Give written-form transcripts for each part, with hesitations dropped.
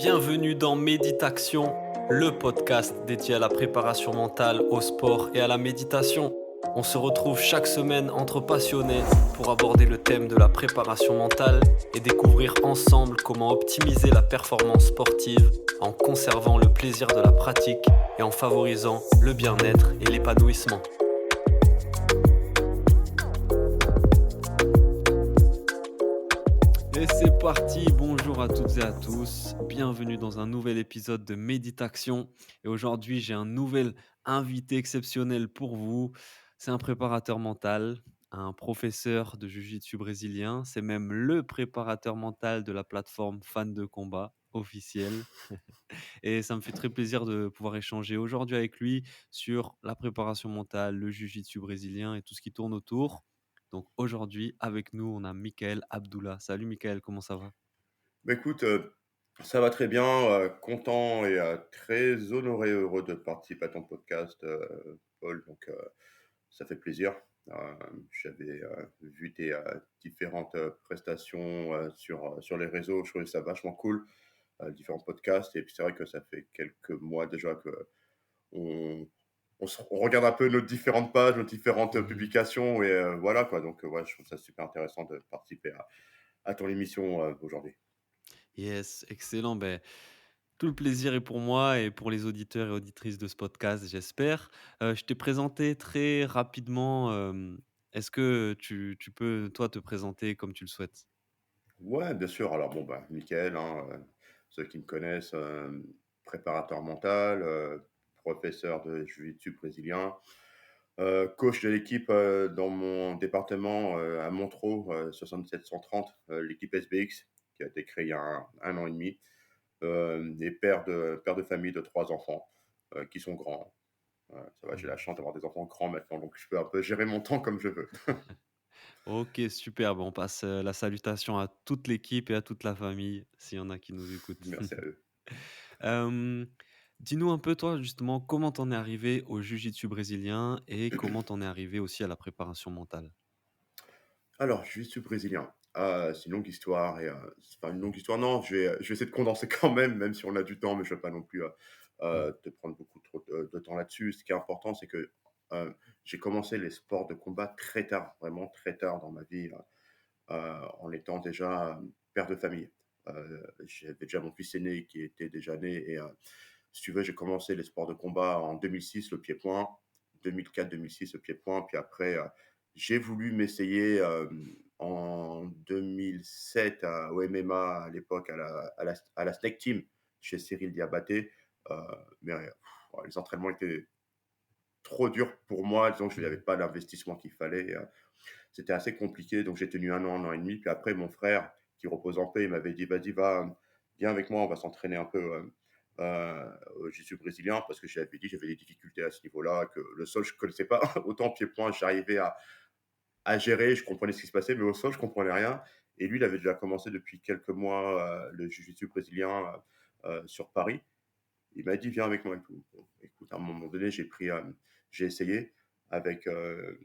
Bienvenue dans Méditation, le podcast dédié à la préparation mentale, au sport et à la méditation. On se retrouve chaque semaine entre passionnés pour aborder le thème de la préparation mentale et découvrir ensemble comment optimiser la performance sportive en conservant le plaisir de la pratique et en favorisant le bien-être et l'épanouissement. Et c'est parti, bonjour à toutes et à tous, bienvenue dans un nouvel épisode de Méditation. Et aujourd'hui, j'ai un nouvel invité exceptionnel pour vous. C'est un préparateur mental, un professeur de jiu-jitsu brésilien. C'est même le préparateur mental de la plateforme Fan de Combat officielle. Et ça me fait très plaisir de pouvoir échanger aujourd'hui avec lui sur la préparation mentale, le jiu-jitsu brésilien et tout ce qui tourne autour. Donc aujourd'hui, avec nous, on a Michael Abdullah. Salut Michael, comment ça va? Bah, écoute, ça va très bien, content et très honoré, heureux de participer à ton podcast, Paul, donc ça fait plaisir. J'avais, vu tes, différentes, prestations, sur les réseaux. Je trouvais ça vachement cool, différents podcasts et puis c'est vrai que ça fait quelques mois déjà qu'on on regarde un peu nos différentes pages, nos différentes, Mhm. publications et voilà quoi, donc ouais, je trouve ça super intéressant de participer à ton émission, aujourd'hui. Yes, excellent. Ben, tout le plaisir est pour moi et pour les auditeurs et auditrices de ce podcast, j'espère. Je t'ai présenté très rapidement. Est-ce que tu peux, toi, te présenter comme tu le souhaites? Ouais, bien sûr. Alors bon, bah, Mickaël, hein, ceux qui me connaissent, préparateur mental, professeur de jiu-jitsu brésilien, coach de l'équipe, dans mon département, à Montereau, 67-130, l'équipe SBX qui a été créée il y a 1 an et demi, et père de famille de 3 enfants, qui sont grands. Ça va, j'ai la chance d'avoir des enfants grands maintenant, donc je peux un peu gérer mon temps comme je veux. OK, super. Bon, on passe, la salutation à toute l'équipe et à toute la famille, s'il y en a qui nous écoutent. Merci à eux. Hem, Dis-nous un peu, toi, justement, comment t'en es arrivé au jiu-jitsu brésilien et comment t'en es arrivé aussi à la préparation mentale? Alors, je suis brésilien. C'est une longue histoire et c'est pas une longue histoire, non, je vais essayer de condenser quand même si on a du temps, mais je ne vais pas non plus, Mmh. te prendre beaucoup trop de temps là-dessus. Ce qui est important, c'est que, j'ai commencé les sports de combat très tard, vraiment très tard dans ma vie, en étant déjà, père de famille. J'avais déjà mon fils aîné qui était déjà né et si tu veux, j'ai commencé les sports de combat en 2006, le pied-point, 2004-2006, le pied-point, puis après, j'ai voulu m'essayer, en 2007 au MMA à l'époque à la Snake Team chez Cyril Diabaté, heu, mais les entraînements étaient trop durs pour moi, disons que je n'avais Mmh. pas l'investissement qu'il fallait, c'était assez compliqué, donc j'ai tenu un an et demi. Puis après, mon frère, qui repose en paix, il m'avait dit: «Vas-y, viens avec moi, on va s'entraîner un peu, au jiu-jitsu brésilien», parce que j'avais dit, j'avais des difficultés à ce niveau-là, que le sol, je connaissais pas. Autant pied-point, j'arrivais à gérer, je comprenais ce qui se passait, mais au sol, je comprenais rien. Et lui, il avait déjà commencé depuis quelques mois, le jiu-jitsu brésilien, sur Paris. Il m'a dit: «Viens avec moi et tout». Bon, écoute, à un moment donné, j'ai essayé avec,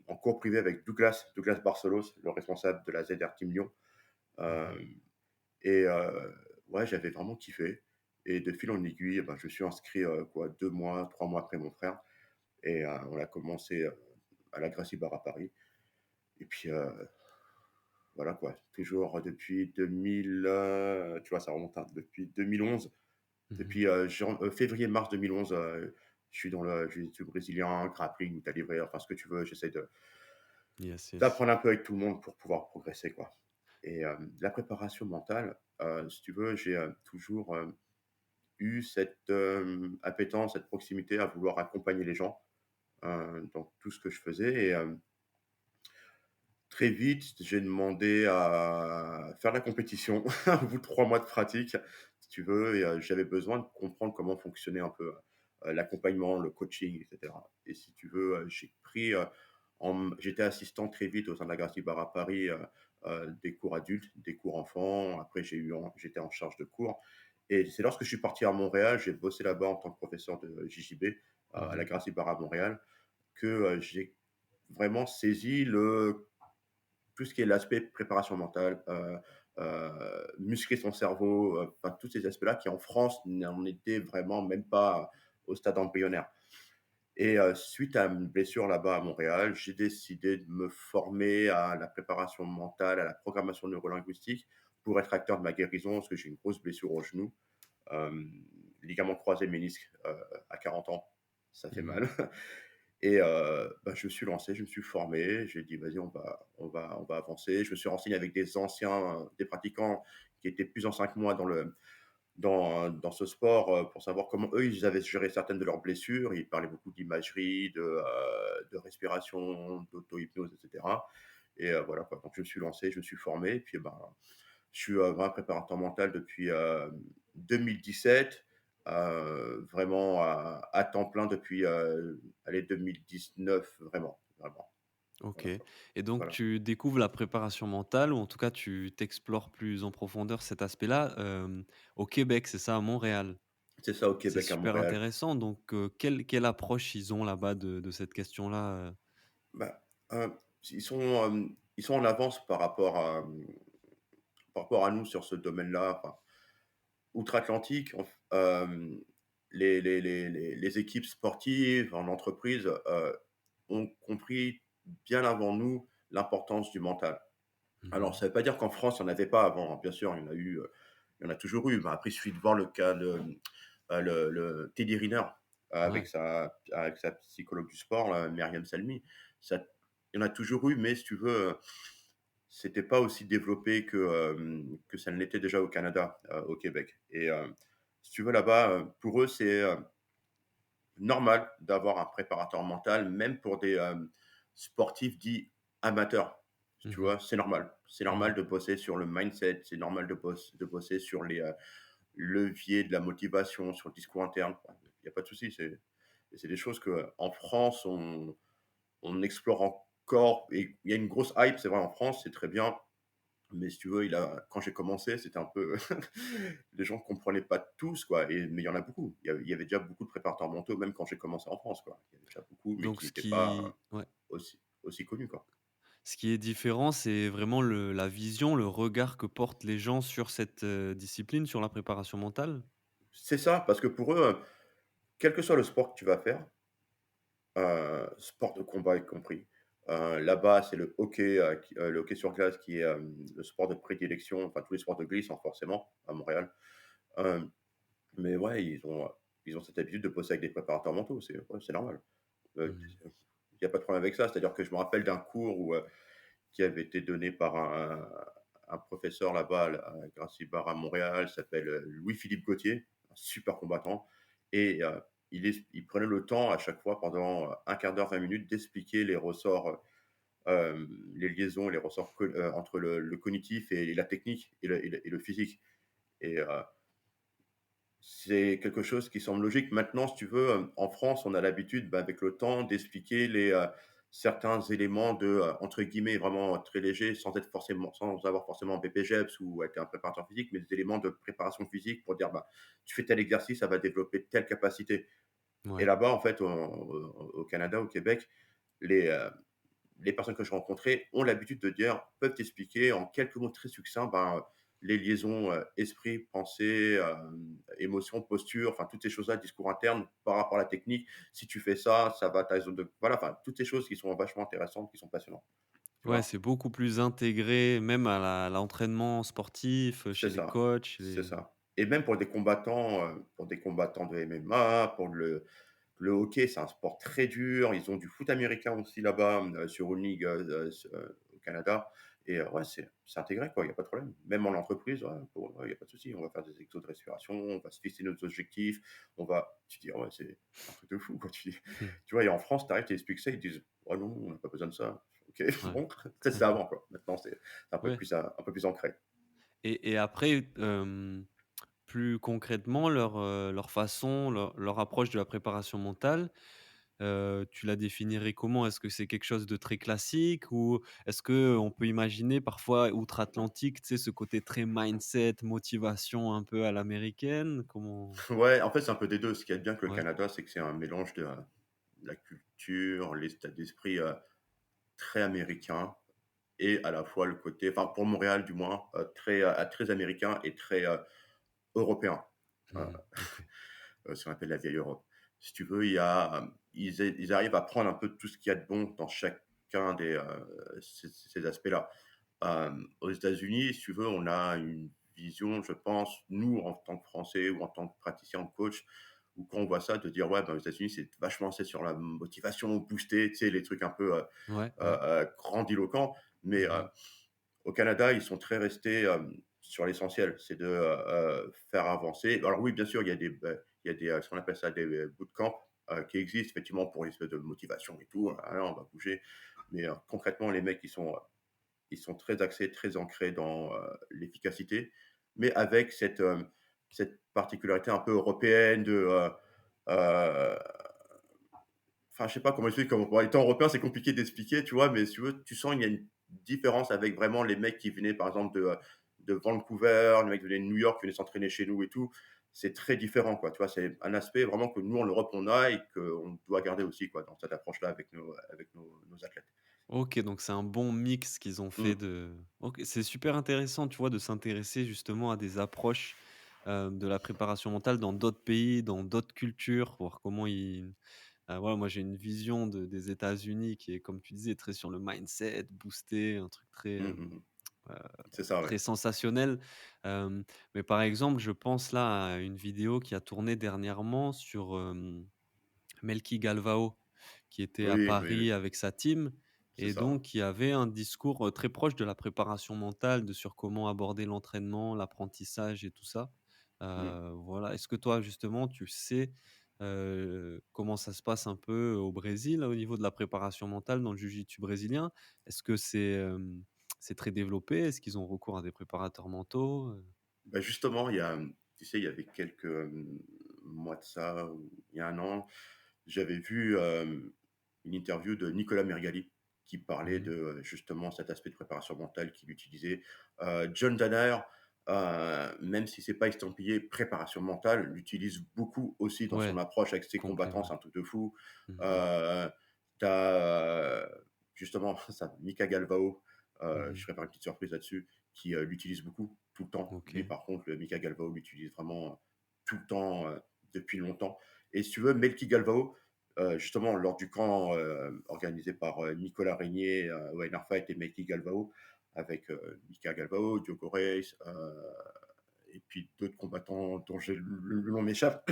en cours privé avec Douglas Barcelos, le responsable de la ZR Team Lyon. Mmh. Hem et ouais, j'avais vraiment kiffé et de fil en aiguille, bah, je me suis inscrit, quoi 2 mois, 3 mois après mon frère et on a commencé, à la Gracie Bar à Paris et puis, voilà quoi, toujours depuis 2000, tu vois, ça remonte, hein, depuis 2011. Mmh. Depuis, février-mars 2011, je suis dans le jiu-jitsu brésilien, grappling, lutte à livrer, enfin ce que tu veux. J'essaie Yes, yes. d'apprendre un peu avec tout le monde pour pouvoir progresser, quoi. Et la préparation mentale, si tu veux, j'ai, toujours, eu cette, appétence, cette proximité à vouloir accompagner les gens, dans tout ce que je faisais et très vite, j'ai demandé à faire la compétition au bout de 3 mois de pratique, si tu veux et j'avais besoin de comprendre comment fonctionnait un peu, l'accompagnement, le coaching et cetera et si tu veux, j'ai pris, j'étais assistant très vite au sein de la Gracie Bar à Paris, des cours adultes, des cours enfants. Après j'étais en charge de cours et c'est lorsque je suis parti à Montréal, j'ai bossé là-bas en tant que professeur de JJB, à la Mmh. Gracie Bar à Montréal, que, j'ai vraiment saisi le tout ce qui est l'aspect préparation mentale, muscler son cerveau, enfin tous ces aspects-là qui en France n'en étaient vraiment même pas au stade embryonnaire. Et suite à une blessure là-bas à Montréal, j'ai décidé de me former à la préparation mentale, à la programmation neurolinguistique pour être acteur de ma guérison parce que j'ai une grosse blessure au genou, hem, ligament croisé ménisque, à 40 ans, ça fait Mmh. mal. Et bah, je me suis lancé, je me suis formé, j'ai dit: «Vas-y, on va avancer». Je me suis renseigné avec des anciens, des pratiquants qui étaient plus anciens que moi dans ce sport, pour savoir comment eux, ils avaient géré certaines de leurs blessures. Ils parlaient beaucoup d'imagerie, de respiration, d'auto-hypnose et cetera. Et voilà quoi, donc je me suis lancé, je me suis formé et puis, ben, je suis, vraiment préparateur mental depuis, 2017, vraiment à temps plein depuis, allez 2019 vraiment, vraiment. OK, Voilà quoi, et donc voilà. tu découvres la préparation mentale, ou en tout cas tu t'explores plus en profondeur cet aspect-là, au Québec, c'est ça, à Montréal? C'est ça, au C'est Québec, à super Montréal. intéressant, donc quelle approche ils ont là-bas de cette question-là? Bah, ils sont, ils sont en avance par rapport à nous sur ce domaine-là, enfin, outre-Atlantique, les équipes sportives en entreprise, ont compris bien avant nous l'importance du mental. Alors Mmh. ça ne veut pas dire qu'en France, il n'y en avait pas avant, hein. Bien sûr, il y en a eu, il y en a toujours eu. Bah, après, il suffit de voir le cas de, le Teddy Riner, Ouais. avec sa psychologue du sport là, Myriam Salmi. Ça il y en a toujours eu, mais si tu veux, c'était pas aussi développé que ça ne l'était déjà au Canada, au Québec. Et si tu veux là-bas, pour eux, c'est, normal d'avoir un préparateur mental, même pour des, sportifs dits amateurs. Tu Mmh. vois? C'est normal. C'est normal Ouais. de bosser sur le mindset, c'est normal de bosser sur les, leviers de la motivation, sur le discours interne. Il y a pas de souci, c'est des choses qu'en France, on explore encore et il y a une grosse hype, c'est vrai en France, c'est très bien. Mais si tu veux, quand j'ai commencé, c'était un peu les gens ne comprenaient pas tous, quoi. Mais il y en a beaucoup. Il y avait déjà beaucoup de préparateurs mentaux, même quand j'ai commencé en France, quoi. Il y avait déjà beaucoup, mais Donc qui n'étaient pas aussi connus, quoi. ce qui est différent, c'est vraiment la vision, le regard que portent les gens sur cette, discipline, sur la préparation mentale? C'est ça, parce que pour eux, quel que soit le sport que tu vas faire, sport de combat y compris, là-bas, c'est le hockey sur glace qui est, le sport de prédilection, enfin tous les sports de glisse, hein, forcément, à Montréal. Hem, mais ouais, ils ont cette habitude de bosser avec des préparateurs mentaux, c'est normal. Mmh. Il y a pas de problème avec ça. C'est-à-dire que je me rappelle d'un cours qui avait été donné par un professeur là-bas à Gracie Barra à Montréal, il s'appelle, Louis-Philippe Gauthier, un super combattant. Et il prenait le temps à chaque fois pendant, 1/4 d'heure, 20 minutes d'expliquer les ressorts, les liaisons, les ressorts entre le cognitif et la technique et le physique. Et c'est quelque chose qui semble logique. Maintenant, si tu veux, en France, on a l'habitude, bah, avec le temps, d'expliquer certains éléments entre guillemets, vraiment très légers, sans avoir forcément un BPGEPS ou être un préparateur physique, mais des éléments de préparation physique pour dire: «Bah, tu fais tel exercice, ça va développer telle capacité». Et Ouais. là-bas, en fait, au Canada, au Québec, les, heu, les personnes que je rencontrais ont l'habitude de dire peuvent t'expliquer en quelques mots très succincts, ben, les liaisons, esprit, pensée, émotion, posture, enfin toutes ces choses-là, discours interne par rapport à la technique. Si tu fais ça, ça va ta zone de voilà, enfin toutes ces choses qui sont vachement intéressantes, qui sont passionnantes, tu Ouais, vois? c'est beaucoup plus intégré même à l'entraînement sportif, C'est chez les ça, coachs, c'est les ça. Et même pour des combattants de MMA, pour le hockey, c'est un sport très dur. Ils ont du foot américain aussi là-bas, sur une ligue, au Canada. Et ouais, c'est intégré quoi, il y a pas de problème. Même en entreprise, ouais, il y a pas de souci. On va faire des exos de respiration, on va se fixer nos objectifs, tu dis: «Ah ouais, c'est un truc de fou quoi». mmh, Tu vois? Et en France, tu arrives, tu expliques ça, ils disent: «Oh non, on n'a pas besoin de ça». OK, ouais. bon, ça c'était avant quoi. Maintenant c'est Ouais, un peu plus ancré. et après, plus concrètement, leur façon, leur approche de la préparation mentale, tu la définirais comment? Est-ce que c'est quelque chose de très classique, ou est-ce qu'on peut imaginer parfois outre-Atlantique, tu sais, ce côté très mindset, motivation un peu à l'américaine? Comment? Ouais, en fait, c'est un peu des 2. Ce qui est bien que le Ouais. Canada, c'est que c'est un mélange de la culture, l'état d'esprit, très américain, et à la fois le côté, enfin pour Montréal du moins, très américain et très, européen. Heu Mmh. OK. Ce qu'on appelle la vieille Europe. Si tu veux, il y a, ils arrivent à prendre un peu tout ce qu'il y a de bon dans chacun des, ces aspects-là. Aux États-Unis, si tu veux, on a une vision, je pense, nous, en tant que Français ou en tant que praticien ou coach, ou quand on voit ça, de dire: «Ouais, ben, aux États-Unis, c'est vachement axé sur la motivation, booster», tu sais, les trucs un peu, Ouais, ouais. grandiloquents. Mais, Mmh. au Canada, ils sont très restés, sur l'essentiel. C'est de, faire avancer. Alors oui, bien sûr, il y a des, ce qu'on appelle ça des, bootcamps, qui existent effectivement pour une espèce de motivation et tout. Voilà, on va bouger. Mais, concrètement, les mecs, ils sont très axés, très ancrés dans, l'efficacité, mais avec cette particularité un peu européenne de, heu, enfin, je sais pas comment expliquer, comment étant européen, c'est compliqué d'expliquer, tu vois? Mais si tu veux, tu sens il y a une différence avec vraiment les mecs qui venaient, par exemple, de Vancouver, les mecs qui venaient de New York, qui venaient s'entraîner chez nous et tout. C'est très différent, quoi, tu vois? C'est un aspect vraiment que nous, en Europe, on a et qu'on doit garder aussi, quoi, dans cette approche-là avec nos athlètes. OK, donc c'est un bon mix qu'ils ont fait Mmh. de OK, c'est super intéressant, tu vois, de s'intéresser justement à des approches, de la préparation mentale dans d'autres pays, dans d'autres cultures, voir comment ils voilà, moi j'ai une vision des États-Unis qui est, comme tu disais, très sur le mindset, boosté, un truc très, Mmh, mmh mh. C'est ça, ouais. très sensationnel. Mais par exemple, je pense là à une vidéo qui a tourné dernièrement sur, Melky Galvao, qui était à Oui, oui, oui, Paris avec sa team c'est et ça, ouais. donc qui avait un discours, très proche de la préparation mentale, de sur comment aborder l'entraînement, l'apprentissage et tout ça. Mmh. Voilà. Est-ce que toi, justement, tu sais, comment ça se passe un peu au Brésil, au niveau de la préparation mentale dans le jiu-jitsu brésilien? Est-ce que c'est très développé? Est-ce qu'ils ont recours à des préparateurs mentaux, Bah, justement, tu sais, il y avait quelques, mois de ça, ou il y a 1 an, j'avais vu, une interview de Nicolas Meregali qui parlait Mmh. de, justement cet aspect de préparation mentale qu'il utilisait. John Danaher, même si c'est pas estampillé préparation mentale, l'utilise beaucoup aussi dans son Ouais, approche avec ses complet, combattants, ouais. c'est un truc de fou. Mmh. Heu, tu as, justement ça, Mika Galvao, je Mmh. ferai pas une petite surprise là-dessus, qui, l'utilise beaucoup, tout le temps. Lui, OK. par contre, le Mika Galvao l'utilise vraiment, tout le temps, depuis longtemps. Et si tu veux, Melky Galvao, justement, lors du camp, organisé par, Nicolas Régnier, Wayne Fight et Melky Galvao, avec, Mika Galvao, Diogo Reis, et puis d'autres combattants dont le nom m'échappe.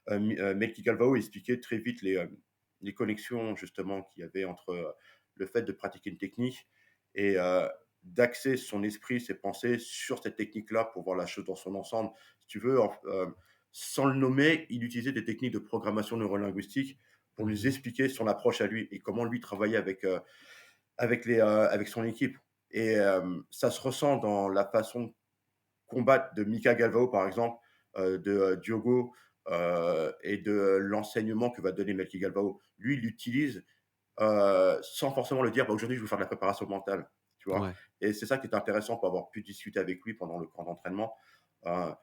Melky Galvao expliquait très vite les connexions justement qu'il y avait entre, le fait de pratiquer une technique et, d'axer son esprit, ses pensées sur cette technique-là pour voir la chose dans son ensemble. Si tu veux, sans le nommer, il utilisait des techniques de programmation neurolinguistique pour nous Mmh. expliquer son approche à lui et comment lui travaillait avec son équipe. Et, ça se ressent dans la façon de combattre de Mika Galvao, par exemple, de, Diogo, et de l'enseignement que va donner Melky Galvao. Lui, il l'utilise, sans forcément le dire: «Bah, aujourd'hui, je veux faire de la préparation mentale», tu vois? Ouais. Et c'est ça qui est intéressant pour avoir pu discuter avec lui pendant le camp d'entraînement. Heu,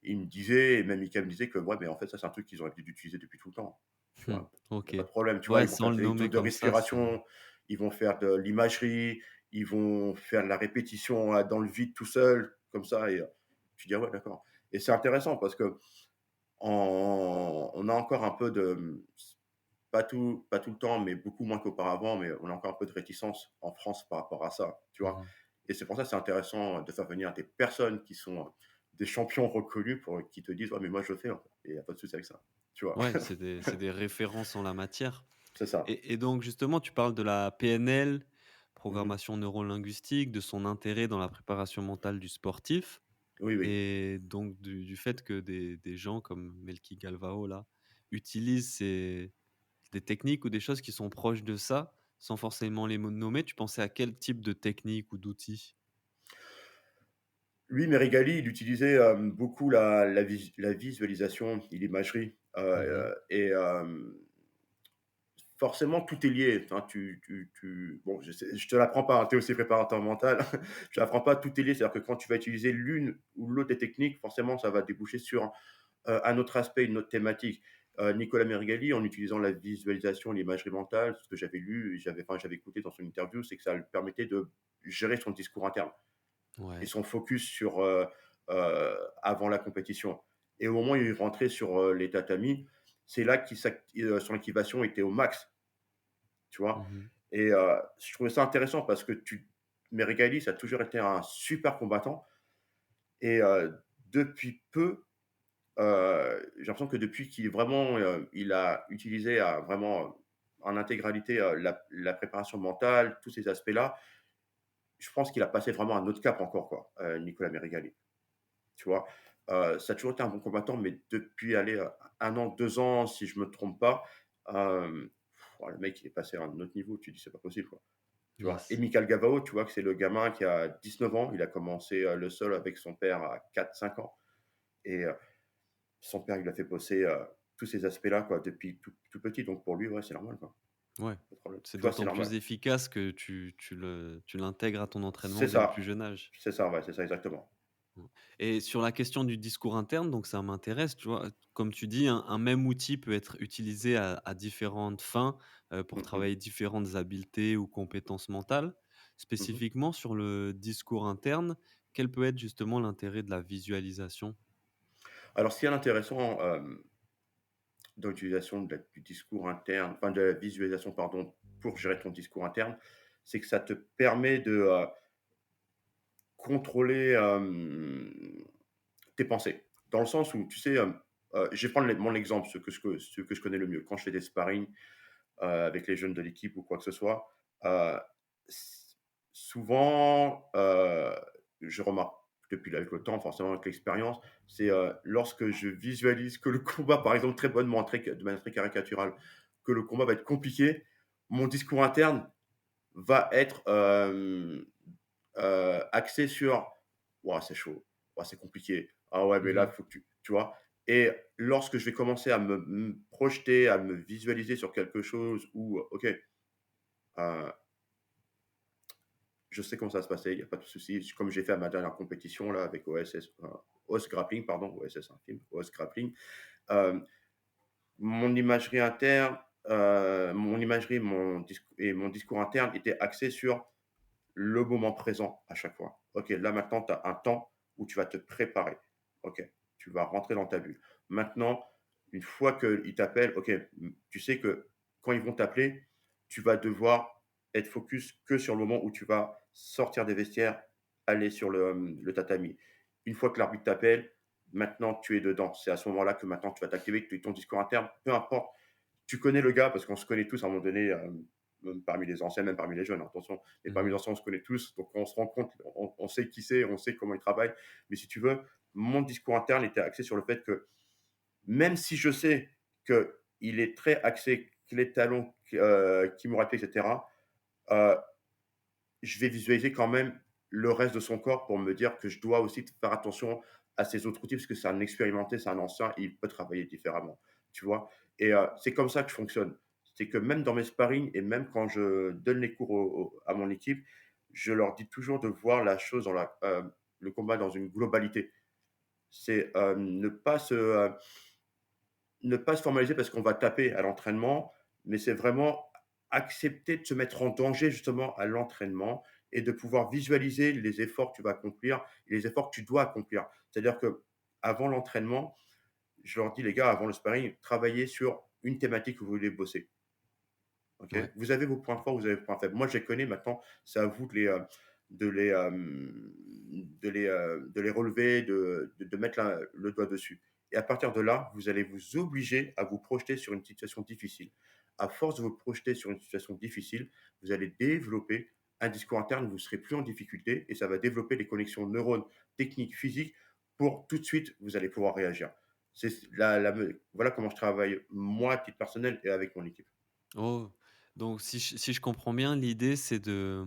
il me disait, et même Mika me disait que: «Ouais, mais en fait, ça, c'est un truc qu'ils ont l'habitude d'utiliser depuis tout le temps», tu Mmh. vois? Il y a OK. pas de problème, tu vois? Ouais, Ils vont sans faire le des nommer exos de comme ça, c'est respiration, ils vont faire de l'imagerie, ils vont faire de la répétition, dans le vide tout seul, comme ça. Et, tu dis: «Ah ouais, d'accord». Et c'est intéressant parce que on a encore un peu de, pas tout le temps, mais beaucoup moins qu'auparavant, mais on a encore un peu de réticence en France par rapport à ça, tu vois? mmh Et c'est pour ça que c'est intéressant de faire venir des personnes qui sont, des champions reconnus pour qui te disent: «Ouais, mais moi je le fais, en fait, et il y a pas de souci avec ça», tu vois? Ouais, c'est des références en la matière C'est ça. et donc justement, tu parles de la PNL, Mmh. programmation neurolinguistique, de son intérêt dans la préparation mentale du sportif Oui, oui. et donc du fait que des gens comme Melki Galvao là, utilisent des techniques ou des choses qui sont proches de ça, sans forcément les nommer. Tu pensais à quel type de technique ou d'outils? Lui, Merigali, il utilisait, beaucoup la visualisation et l'imagerie, Mmh. et, forcément, tout est lié. Enfin, bon, je te l'apprends pas, hein, tu es aussi préparateur mental. Je te l'apprends pas, tout est lié. C'est-à-dire que quand tu vas utiliser l'une ou l'autre des techniques, forcément, ça va déboucher sur, un autre aspect, une autre thématique. Nicolas Merigali, en utilisant la visualisation, l'imagerie mentale, ce que j'avais lu, j'avais écouté dans son interview, c'est que ça lui permettait de gérer son discours interne et Ouais. son focus sur, avant la compétition et au moment où il rentrait sur, les tatamis, c'est là son activation était au max, tu vois? Mmh. Et je trouvais ça intéressant parce que Merigali, ça a toujours été un super combattant et depuis peu, j'ai l'impression que depuis qu'il vraiment, il a utilisé vraiment, en intégralité, la préparation mentale, tous ces aspects-là, je pense qu'il a passé vraiment un autre cap encore quoi, Nicolas Merigali, tu vois? Ça a toujours été un bon combattant, mais depuis, allez, 1 an, 2 ans, si je me trompe pas, hem, le mec il est passé à un autre niveau, tu dis: «C'est pas possible quoi», tu vois? Et Yes. Michael Gavao, tu vois que c'est le gamin qui a 19 ans, il a commencé, le sol avec son père à 4, 5 ans et son père, il lui a fait bosser, tous ces aspects-là, quoi, depuis tout petit, donc pour lui, ouais, c'est normal, quoi. Ouais. Pas de problème. C'est Tu vois, c'est d'autant plus normal. efficace que tu l'intègres à ton entraînement C'est dès le plus ça, jeune âge. ouais, c'est ça, exactement. Mmh. Et sur la question du discours interne, donc ça m'intéresse, tu vois? Comme tu dis, un même outil peut être utilisé à différentes fins, pour Mmh mh. travailler différentes habiletés ou compétences mentales. Mmh mh. Spécifiquement sur le discours interne, quel peut être justement l'intérêt de la visualisation? Alors, ce qui est intéressant, dans l'utilisation du discours interne, enfin, de la visualisation, pardon, pour gérer ton discours interne, c'est que ça te permet de, contrôler, tes pensées. Dans le sens où, tu sais, je vais prendre mon exemple, ce que je connais le mieux. Quand je fais des sparring, avec les jeunes de l'équipe ou quoi que ce soit. S Souvent, je remarque depuis avec le temps, forcément avec l'expérience, c'est, lorsque je visualise que le combat, par exemple, très bonnement, de manière très caricaturale, que le combat va être compliqué, mon discours interne va être, axé sur: «Waouh, c'est chaud. Waouh, c'est compliqué. Ah ouais, mais là, Mmh. faut que tu vois?» Et lorsque je vais commencer à me projeter, à me visualiser sur quelque chose où, OK, heu, je sais comment ça va se passer, il y a pas de souci. Comme j'ai fait à ma dernière compétition là avec OSS, OS Grappling pardon, OSS c'est un film, OS Grappling. Hem, Mon imagerie interne, mon imagerie, mon discours interne était axé sur le moment présent à chaque fois. OK, là maintenant tu as un temps où tu vas te préparer. OK, tu vas rentrer dans ta bulle. Maintenant, une fois qu'ils t'appellent, OK, tu sais que quand ils vont t'appeler, tu vas devoir être focus que sur le moment où tu vas sortir des vestiaires, aller sur le tatami. Une fois que l'arbitre t'appelle, maintenant tu es dedans. C'est à ce moment-là que maintenant tu vas t'activer ton discours interne, peu importe. Tu connais le gars parce qu'on se connaît tous à un moment donné, même parmi les anciens, même parmi les jeunes, attention. Mais parmi les Mmh. anciens, on se connaît tous, donc on se rend compte, on sait qui c'est, on sait comment il travaille. Mais si tu veux, mon discours interne était axé sur le fait que même si je sais qu'il est très axé clé de talon, Kimura-te, et cetera, heu, je vais visualiser quand même le reste de son corps pour me dire que je dois aussi faire attention à ses autres outils parce que c'est un expérimenté, c'est un ancien et il peut travailler différemment, tu vois? Et c'est comme ça que je fonctionne. C'est que même dans mes sparring et même quand je donne les cours à mon équipe, je leur dis toujours de voir la chose le combat dans une globalité. C'est, ne pas se formaliser parce qu'on va taper à l'entraînement, mais c'est vraiment accepter de se mettre en danger justement à l'entraînement et de pouvoir visualiser les efforts que tu vas accomplir et les efforts que tu dois accomplir. C'est-à-dire que avant l'entraînement, je leur dis: «Les gars, avant le sparring, travaillez sur une thématique que vous voulez bosser. OK? Ouais. Vous avez vos points forts, vous avez vos points faibles. Moi, je les connais maintenant, c'est à vous de les, de les relever, de mettre le doigt dessus et à partir de là, vous allez vous obliger à vous projeter sur une situation difficile. À force de vous projeter sur une situation difficile, vous allez développer un discours interne, vous ne serez plus en difficulté et ça va développer les connexions neurones, techniques, physiques pour tout de suite, vous allez pouvoir réagir. C'est voilà comment je travaille moi à titre personnel et avec mon équipe. Oh, donc si je comprends bien, l'idée c'est de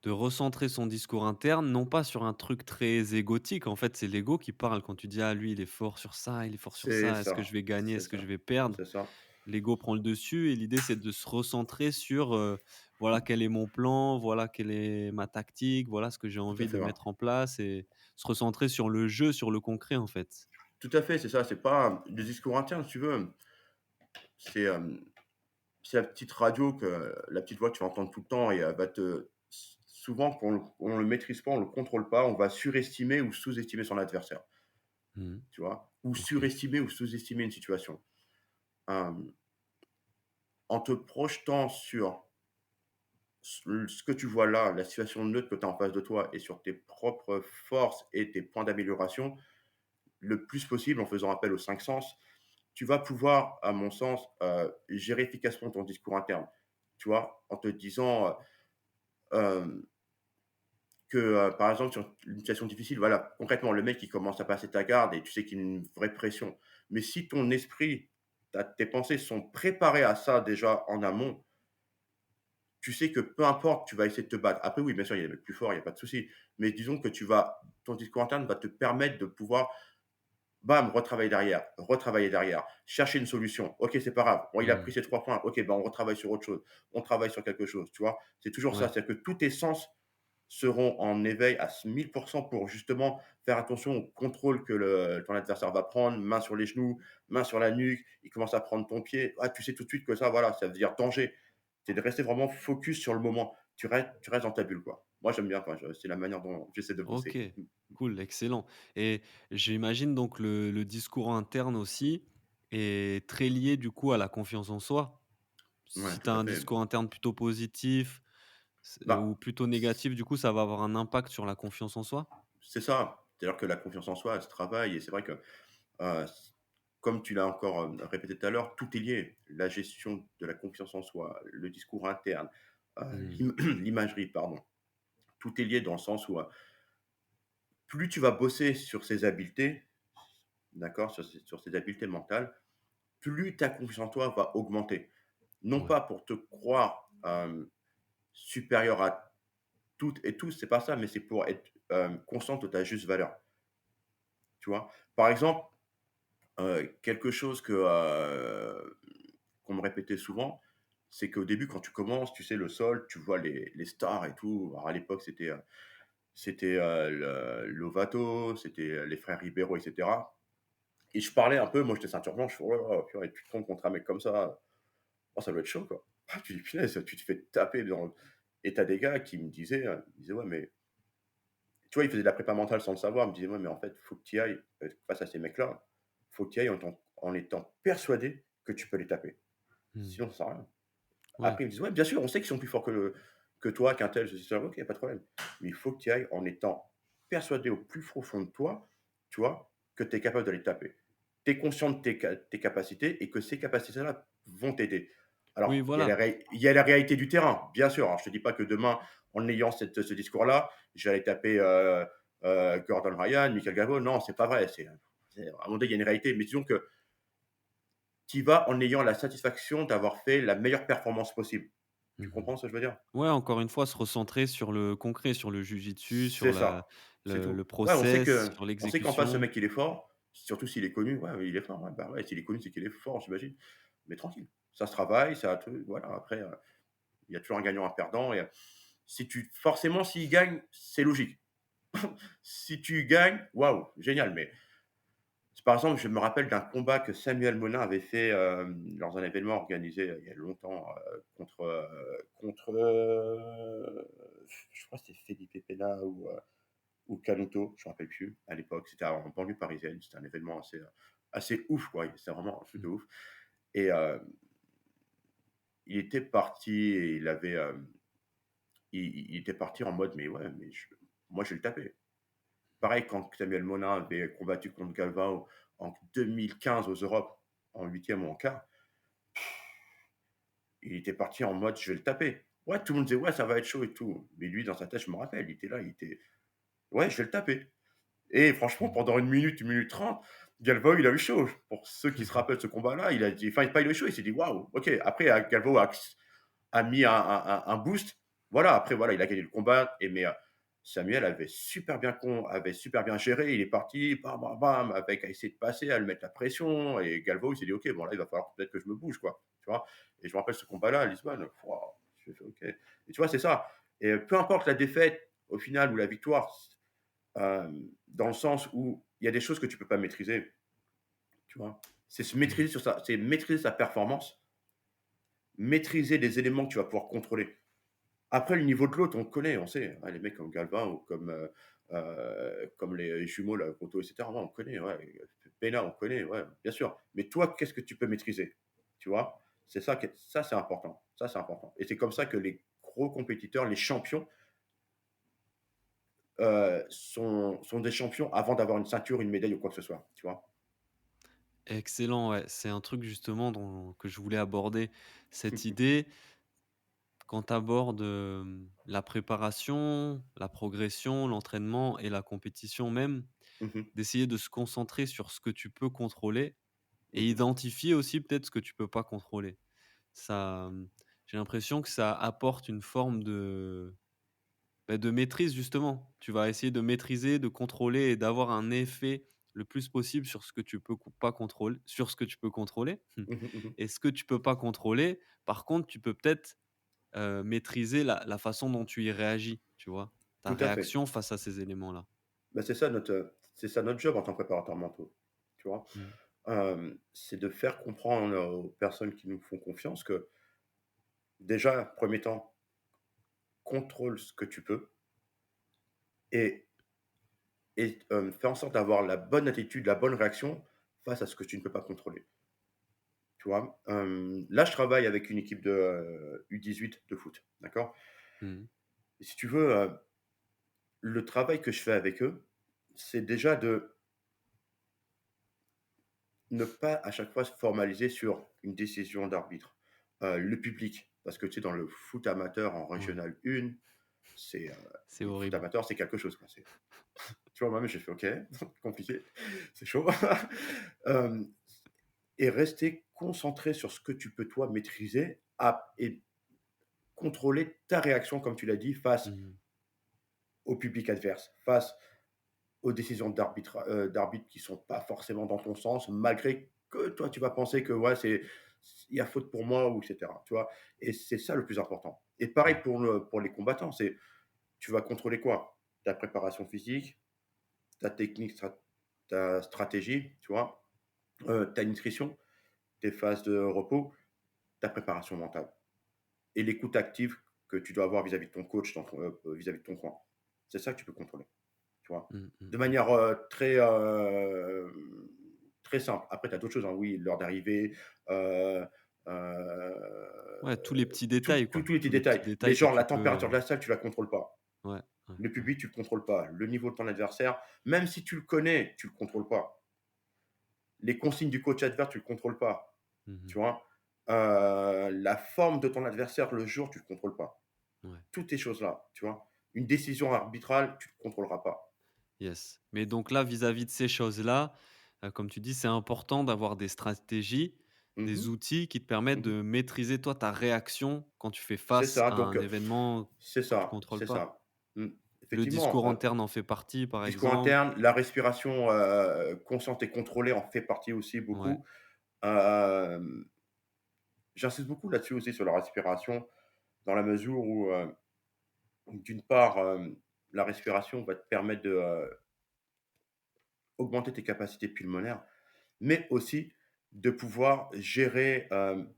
recentrer son discours interne, non pas sur un truc très égotique, en fait, c'est l'ego qui parle quand tu dis: «Ah lui, il est fort sur ça, il est fort sur C'est ça, est-ce que je ça, vais gagner? c'est Est-ce que je ça, vais perdre?» c'est ça. L'ego prend le dessus et l'idée, c'est de se recentrer sur, voilà quel est mon plan, voilà quelle est ma tactique, voilà ce que j'ai Tout à envie fait, de ouais. mettre en place et se recentrer sur le jeu, sur le concret, en fait. Tout à fait, c'est ça, c'est pas le discours interne, si tu veux. c'est, c'est la petite radio que la petite voix que tu vas entendre tout le temps et elle va te souvent quand on le maîtrise pas, on le contrôle pas, on va surestimer ou sous-estimer son adversaire, Mmh. tu vois? Ou OK. surestimer ou sous-estimer une situation. Hem, En te projetant sur ce que tu vois là, la situation neutre que tu as en face de toi et sur tes propres forces et tes points d'amélioration, le plus possible en faisant appel aux 5 sens, tu vas pouvoir, à mon sens, gérer efficacement ton discours interne. Tu vois? En te disant, que, par exemple, sur une situation difficile, voilà, concrètement, le mec, il commence à passer ta garde et tu sais qu'il y a une vraie pression. Mais si ton esprit, ta tes pensées sont préparées à ça déjà en amont, tu sais que peu importe, tu vas essayer de te battre. Après oui, bien sûr, il y a des mecs plus forts, il y a pas de souci. Mais disons que tu vas ton discours interne va te permettre de pouvoir, bam, retravailler derrière, chercher une solution. OK, c'est pas grave. Bon, il a Mmh. pris ses 3 points. OK, ben, on retravaille sur autre chose. On travaille sur quelque chose, tu vois? C'est toujours ça, Ouais. c'est-à-dire que tous tes sens seront en éveil à 1000 pour justement faire attention au contrôle que ton adversaire va prendre, main sur les genoux, main sur la nuque, il commence à prendre ton pied. Ah, tu sais tout de suite que ça, voilà, ça veut dire danger. C'est de rester vraiment focus sur le moment. Tu restes dans ta bulle, quoi. Moi, j'aime bien, enfin, c'est la manière dont j'essaie de OK, bosser. cool, excellent et j'imagine donc le discours interne aussi est très lié du coup à la confiance en soi? Ouais, Si tu tout as à un fait. discours interne plutôt positif ou Bah, plutôt négatif, du coup, ça va avoir un impact sur la confiance en soi? c'est ça. C'est-à-dire que la confiance en soi, elle se travaille et c'est vrai que, s comme tu l'as encore, répété tout à l'heure, tout est lié. La gestion de la confiance en soi, le discours interne, Mmh. l'imagerie, pardon. Tout est lié dans le sens où, plus tu vas bosser sur ces habiletés, d'accord? Sur ces habiletés mentales, plus ta confiance en toi va augmenter. Non Ouais. pas pour te croire, supérieur à toutes et tous, c'est pas ça, mais c'est pour être, conscient de ta juste valeur, tu vois? Par exemple, quelque chose qu'on me répétait souvent, c'est qu'au début, quand tu commences, tu sais, le sol, tu vois les stars et tout. Alors à l'époque, c'était Lovato, c'était les frères Ribeiro et cetera et je parlais un peu, moi j'étais ceinture blanche, je fais: «Oh là là, purée, tu te tombes contre un mec comme ça, oh ça doit être chaud, quoi». Ah, tu dis: «Punaise, tu te fais taper dans» et tu des gars qui me disaient, «Ouais, mais» tu vois, ils faisaient de la prépa mentale sans le savoir. Ils me disaient: «Ouais, mais en fait, faut que tu y ailles, face à ces mecs-là, faut que tu y ailles en étant persuadé que tu peux les taper. Mmh. Sinon ça sert à rien». Ouais. Après, ils me disent: «Ouais, bien sûr, on sait qu'ils sont plus forts que toi, qu'un tel, ceci, cela». OK, pas de problème. Mais il faut que tu y ailles en étant persuadé au plus profond de toi, tu vois, que tu es capable de les taper. Tu es conscient de tes capacités et que ces capacités-là vont t'aider. Oui, Alors, voilà. il y a la réalité du terrain, bien sûr. Alors, je te dis pas que demain, en ayant ce discours-là, j'allais taper, Gordon Ryan, Michael Gavo. Non, c'est pas vrai. À un moment donné, il y a une réalité. Mais disons que tu y vas en ayant la satisfaction d'avoir fait la meilleure performance possible. Tu Mmh. comprends ce que je veux dire? Ouais, encore une fois, se recentrer sur le concret, sur le jujitsu, C'est sur la ça, c'est le tout. Ouais, process, sur on sait qu'en face, ce l'exécution. mec, il est fort, surtout s'il est connu. Ouais, il est fort, ouais, bah, ouais, s'il est connu, c'est qu'il est fort, j'imagine. Mais tranquille, ça se travaille, ça te voilà, après, il y a toujours un gagnant, un perdant et si tu forcément, s'il gagne, c'est logique. Si tu gagnes, waouh, génial, mais par exemple, je me rappelle d'un combat que Samuel Monin avait fait, dans un événement organisé, il y a longtemps, je crois que c'était Felipe Pena ou Canuto, je me rappelle plus à l'époque. C'était en banlieue parisienne, c'était un événement assez ouf, quoi. C'était vraiment un truc de Mmh. ouf et il était parti et il était parti en mode: «Mais ouais, mais moi je vais le taper». Pareil quand Samuel Monin avait combattu contre Galvao en 2015 aux Europes, en huitième ou en quart, il était parti en mode: «Je vais le taper». Ouais, tout le monde disait: «Ouais, ça va être chaud et tout». Mais lui, dans sa tête, je me rappelle, il était là, il était: «Ouais, je vais le taper». Et franchement, Mmh. pendant une minute 30, Galvao, il a eu chaud. Pour ceux qui se rappellent de ce combat-là, il a dit enfin, pas il a eu chaud, il s'est dit: «Waouh, OK». Après, Galvao a mis un boost. Voilà, après, voilà, il a gagné le combat mais Samuel avait super bien géré. Il est parti, bam, bam, bam, avec à essayer de passer, à lui mettre la pression et Galvao, il s'est dit: «OK, bon, là, il va falloir peut-être que je me bouge, quoi». Tu vois? Et je me rappelle ce combat-là à Lisbonne, waouh, j'ai fait: «OK». Et tu vois, c'est ça et peu importe la défaite au final ou la victoire, dans le sens où il y a des choses que tu peux pas maîtriser, tu vois? C'est se Mmh. maîtriser sur ça, c'est maîtriser sa performance, maîtriser les éléments que tu vas pouvoir contrôler. Après le niveau de l'autre, on le connaît, on sait, ouais, les mecs comme Galvin ou comme les jumeaux là, Grotto et cetera, ouais, on connaît, ouais, Pena, on connaît, ouais, bien sûr. Mais toi, qu'est-ce que tu peux maîtriser? Tu vois? C'est ça qui est ça, c'est important. Ça, c'est important et c'est comme ça que les gros compétiteurs, les champions, sont des champions avant d'avoir une ceinture, une médaille ou quoi que ce soit, tu vois? Excellent, ouais. C'est un truc justement que je voulais aborder. Cette idée, quand tu abordes, la préparation, la progression, l'entraînement et la compétition même, Mmh mh. d'essayer de se concentrer sur ce que tu peux contrôler et Mmh. identifier aussi peut-être ce que tu peux pas contrôler. Ça, j'ai l'impression que ça apporte une forme de maîtrise justement. Tu vas essayer de maîtriser, de contrôler et d'avoir un effet le plus possible sur ce que tu peux pas contrôler sur ce que tu peux contrôler. Mmh mh, mmh. Et ce que tu peux pas contrôler, par contre, tu peux peut-être, maîtriser la façon dont tu y réagis, tu vois? Ta Tout à fait. réaction face à ces éléments-là. Bah, c'est ça notre job en tant que préparateur mentaux, tu vois? Mmh. C'est de faire comprendre aux personnes qui nous font confiance que déjà, premier temps, contrôle ce que tu peux et fais en sorte d'avoir la bonne attitude, la bonne réaction face à ce que tu ne peux pas contrôler, tu vois? Là, je travaille avec une équipe de, U18 de foot, d'accord? Mmh. Et si tu veux, le travail que je fais avec eux, c'est déjà de ne pas à chaque fois se formaliser sur une décision d'arbitre. Le public, parce que tu sais, dans le foot amateur en Ouais, régional 1, c'est, c'est le foot horrible. amateur, c'est quelque chose, quoi. C'est tu vois, moi-même, j'ai fait: «OK, compliqué, c'est chaud». Hem et rester concentré sur ce que tu peux toi maîtriser et contrôler ta réaction, comme tu l'as dit, face Mmh. au public adverse, face aux décisions d'arbitres qui sont pas forcément dans ton sens, malgré que toi, tu vas penser que ouais, il y a faute pour moi ou et cetera, tu vois? Et c'est ça le plus important. Et pareil Ouais. pour les combattants, c'est tu vas contrôler quoi? Ta préparation physique, ta technique, ta stratégie, tu vois? Ta nutrition, tes phases de repos, ta préparation mentale et l'écoute active que tu dois avoir vis-à-vis de ton coach, vis-à-vis de ton coin. C'est ça que tu peux contrôler. Tu vois? Mmh, mmh De mh. manière, très simple. Après, tu as d'autres choses, hein, oui, l'heure d'arrivée, heu Ouais, tous les petits tous détails, tous quoi. tous les petits Tous les petits détails. Mais détails que genre la tu peux, température de la salle, tu la contrôles pas. ouais, ouais, Le ouais. public, tu le contrôles pas. Le niveau de ton adversaire, même si tu le connais, tu le contrôles pas. Les consignes du coach adverse, tu le contrôles pas, Mmh mh. tu vois? La forme de ton adversaire le jour, tu le contrôles pas. Ouais. Toutes ces choses-là, tu vois? Une décision arbitrale, tu le contrôleras pas. Yes. Mais donc là, vis-à-vis de ces choses-là, comme tu dis, c'est important d'avoir des stratégies, Mmh des mh. outils qui te permettent Mmh. de maîtriser, toi, ta réaction quand tu fais C'est face ça, à donc un événement c'est que tu ça, contrôles c'est pas. ça. Mmh. Le Effectivement, discours interne en fait partie, par discours exemple. interne, la respiration, consciente et contrôlée en fait partie aussi Ouais. beaucoup. Hem, J'insiste beaucoup là-dessus aussi sur la respiration dans la mesure où, d'une part, la respiration va te permettre de, augmenter tes capacités pulmonaires, mais aussi de pouvoir gérer,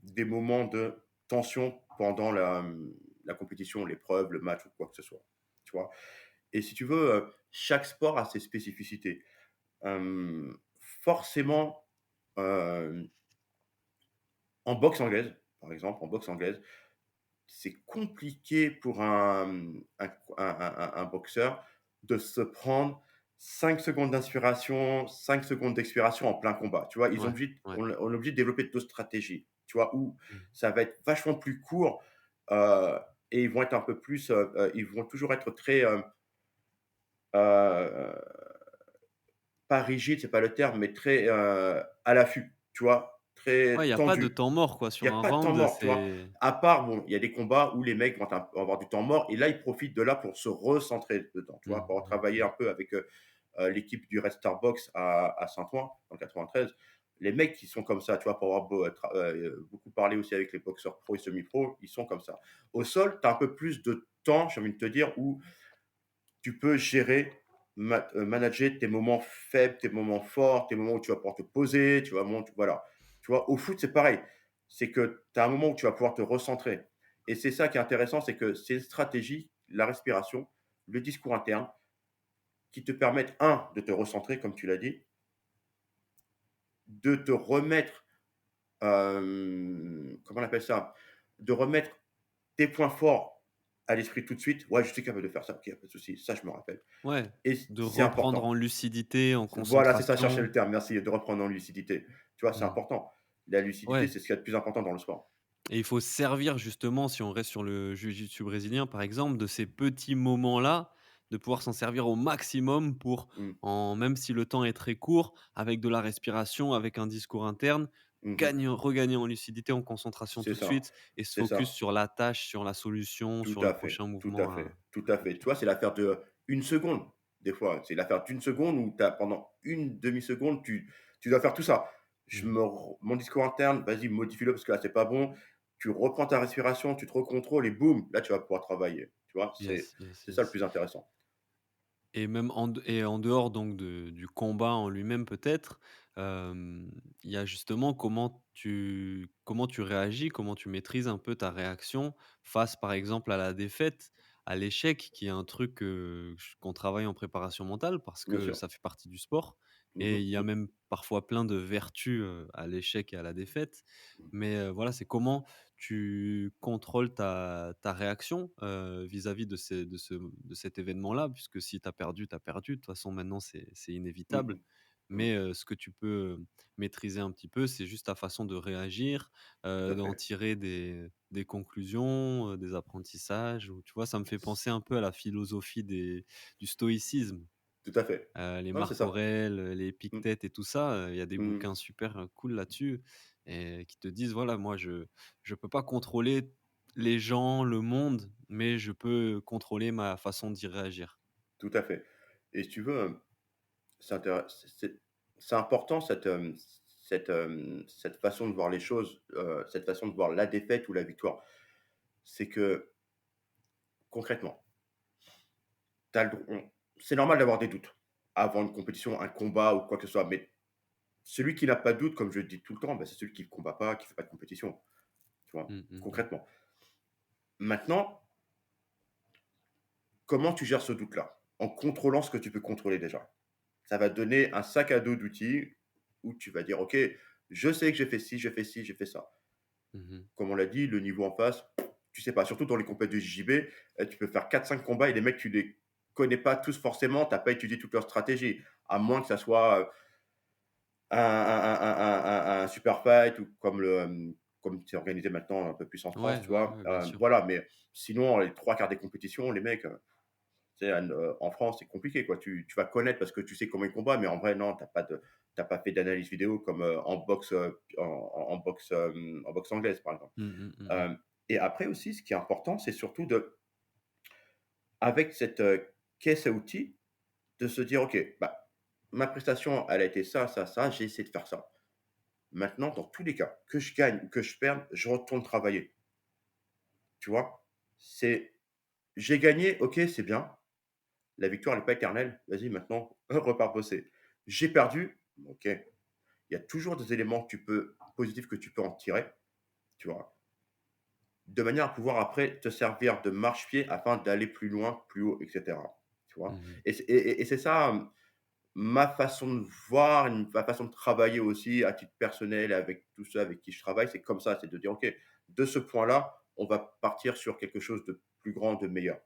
des moments de tension pendant la compétition, l'épreuve, le match ou quoi que ce soit, tu vois? Et si tu veux, chaque sport a ses spécificités. Forcément, hem, en boxe anglaise, par exemple, en boxe anglaise, c'est compliqué pour un boxeur de se prendre 5 secondes d'inspiration, 5 secondes d'expiration en plein combat. Tu vois? Ouais, ouais. On est obligé de développer d'autres stratégies, tu vois? Où Mmh. ça va être vachement plus court, et ils vont être un peu plus, ils vont toujours être très, heu, pas rigide, c'est pas le terme, mais très, à l'affût, tu vois? Ouais, il Très y a pas de tendu. temps mort, quoi, Il y sur a un pas de temps round, mort, tu vois? c'est À part, bon, il y a des combats où les mecs vont avoir du temps mort et là, ils profitent de là pour se recentrer dedans, tu vois? mmh, Pour mmh travailler un mh. peu avec, l'équipe du Red Star Box à Saint-Ouen, dans le 93. Les mecs qui sont comme ça, tu vois? Pour avoir beaucoup parlé aussi avec les boxeurs pro et semi-pro, ils sont comme ça. Au sol, tu as un peu plus de temps, j'ai envie de te dire, où tu peux gérer manager tes moments faibles, tes moments forts, tes moments où tu vas pouvoir te poser, tu vas moment voilà. Tu vois? Au foot, c'est pareil. C'est que tu as un moment où tu vas pouvoir te recentrer et c'est ça qui est intéressant, c'est que c'est une stratégie, la respiration, le discours interne qui te permettent, un, de te recentrer comme tu l'as dit, de te remettre, comment on appelle ça? De remettre tes points forts à l'esprit tout de suite. «Ouais, je suis capable de faire ça. OK, y a pas de souci. Ça, je me rappelle» Ouais, et de c'est reprendre important. en lucidité, en Voilà, c'est ça, je cherchais concentration. le terme, merci, de reprendre en lucidité. Tu vois, c'est Mmh. important. La lucidité, Ouais. c'est ce qu'il y a de plus important dans le sport. Et il faut se servir justement, si on reste sur le jiu-jitsu brésilien par exemple, de ces petits moments-là, de pouvoir s'en servir au maximum pour Mmh. en même si le temps est très court, avec de la respiration, avec un discours interne, Mmh mh. regagner en lucidité, en concentration C'est tout de ça, suite et se c'est focus ça. sur la tâche, sur la solution, Tout sur le à fait, prochain tout à mouvement à fait, tout à fait. Tu accomplir. vois, c'est l'affaire de une seconde, des fois. C'est l'affaire d'une seconde où tu as pendant une demi-seconde, tu dois faire tout ça. Je Mmh. me re Mon discours interne, vas-y, modifie-le parce que là, c'est pas bon. Tu reprends ta respiration, tu te recontrôles et boum, là, tu vas pouvoir travailler. Tu vois? Yes, yes, C'est ça le yes. plus intéressant. Et même en dehors donc du combat en lui-même peut-être, il y a justement comment tu réagis, comment tu maîtrises un peu ta réaction face, par exemple, à la défaite, à l'échec qui est un truc, qu'on travaille en préparation mentale parce Bien que sûr. ça fait partie du sport Mmh et mh. il y a Mmh. même parfois plein de vertus, à l'échec et à la défaite. Mmh. Mais, voilà, c'est comment tu contrôles ta réaction, vis-à-vis de cet événement-là? Puisque si tu as perdu, tu as perdu. De toute façon, maintenant, c'est Mmh inévitable. mh. Mmh. Mais, ce que tu peux, maîtriser un petit peu, c'est juste ta façon de réagir, Tout à d'en fait, tirer des conclusions, des apprentissages ou tu vois? Ça me fait penser un peu à la philosophie du stoïcisme. tout à fait. Les Non, c'est Marc ça. Aurèle, les Mmh. Épictètes et tout ça, il y a des Mmh. bouquins super, cool là-dessus et qui te disent: «Voilà, moi je peux pas contrôler les gens, le monde, mais je peux contrôler ma façon d'y réagir». Tout à fait et si tu veux, c'est intéress c'est important cette façon de voir les choses, cette façon de voir la défaite ou la victoire. C'est que concrètement, tu le dro on c'est normal d'avoir des doutes avant une compétition, un combat ou quoi que ce soit, mais celui qui n'a pas de doute, comme je le dis tout le temps, bah, c'est celui qui ne combat pas, qui ne fait pas de compétition, tu vois? Mmh, mmh mh. Concrètement. Maintenant, comment tu gères ce doute-là? En contrôlant ce que tu peux contrôler déjà. Ça va te donner un sac à dos d'outils où tu vas dire: «OK, je sais que j'ai fait ci, j'ai fait ci, j'ai fait ça». Mmh. Comme on l'a dit, le niveau en face, tu sais pas. Surtout dans les compètes de JJB, tu peux faire 4 5 combats et les mecs, tu les connais pas tous forcément, tu as pas étudié toute leur stratégie. À moins que ça soit, un super fight ou comme c'est organisé maintenant un peu plus en France, Ouais, tu ouais, vois? ouais, bien sûr. Voilà, mais sinon, les 3 quarts des compétitions, les mecs, tu sais, en France, c'est compliqué, quoi. Tu vas connaître parce que tu sais comment ils combattent, mais en vrai, non, tu pas fait d'analyse vidéo comme, en boxe, en boxe anglaise, par exemple. Mmh mh, mmh mh. Hem et après aussi, ce qui est important, c'est surtout avec cette, caisse à outils, de se dire: «OK, bah, ma prestation, elle a été ça, ça, ça, j'ai essayé de faire ça. Maintenant, dans tous les cas, que je gagne ou que je perde, je retourne travailler». Tu vois? C'est J'ai gagné, OK, c'est bien. La victoire, elle est pas éternelle. Vas-y, maintenant, repars bosser. J'ai perdu, OK. Il y a toujours des éléments positifs que tu peux en tirer, tu vois? De manière à pouvoir après te servir de marchepied afin d'aller plus loin, plus haut et cetera, tu vois? Mmh. Et c'est ça, ma façon de voir, ma façon de travailler aussi à titre personnel avec tous ceux avec qui je travaille, c'est comme ça, c'est de dire: «OK, de ce point-là, on va partir sur quelque chose de plus grand, de meilleur».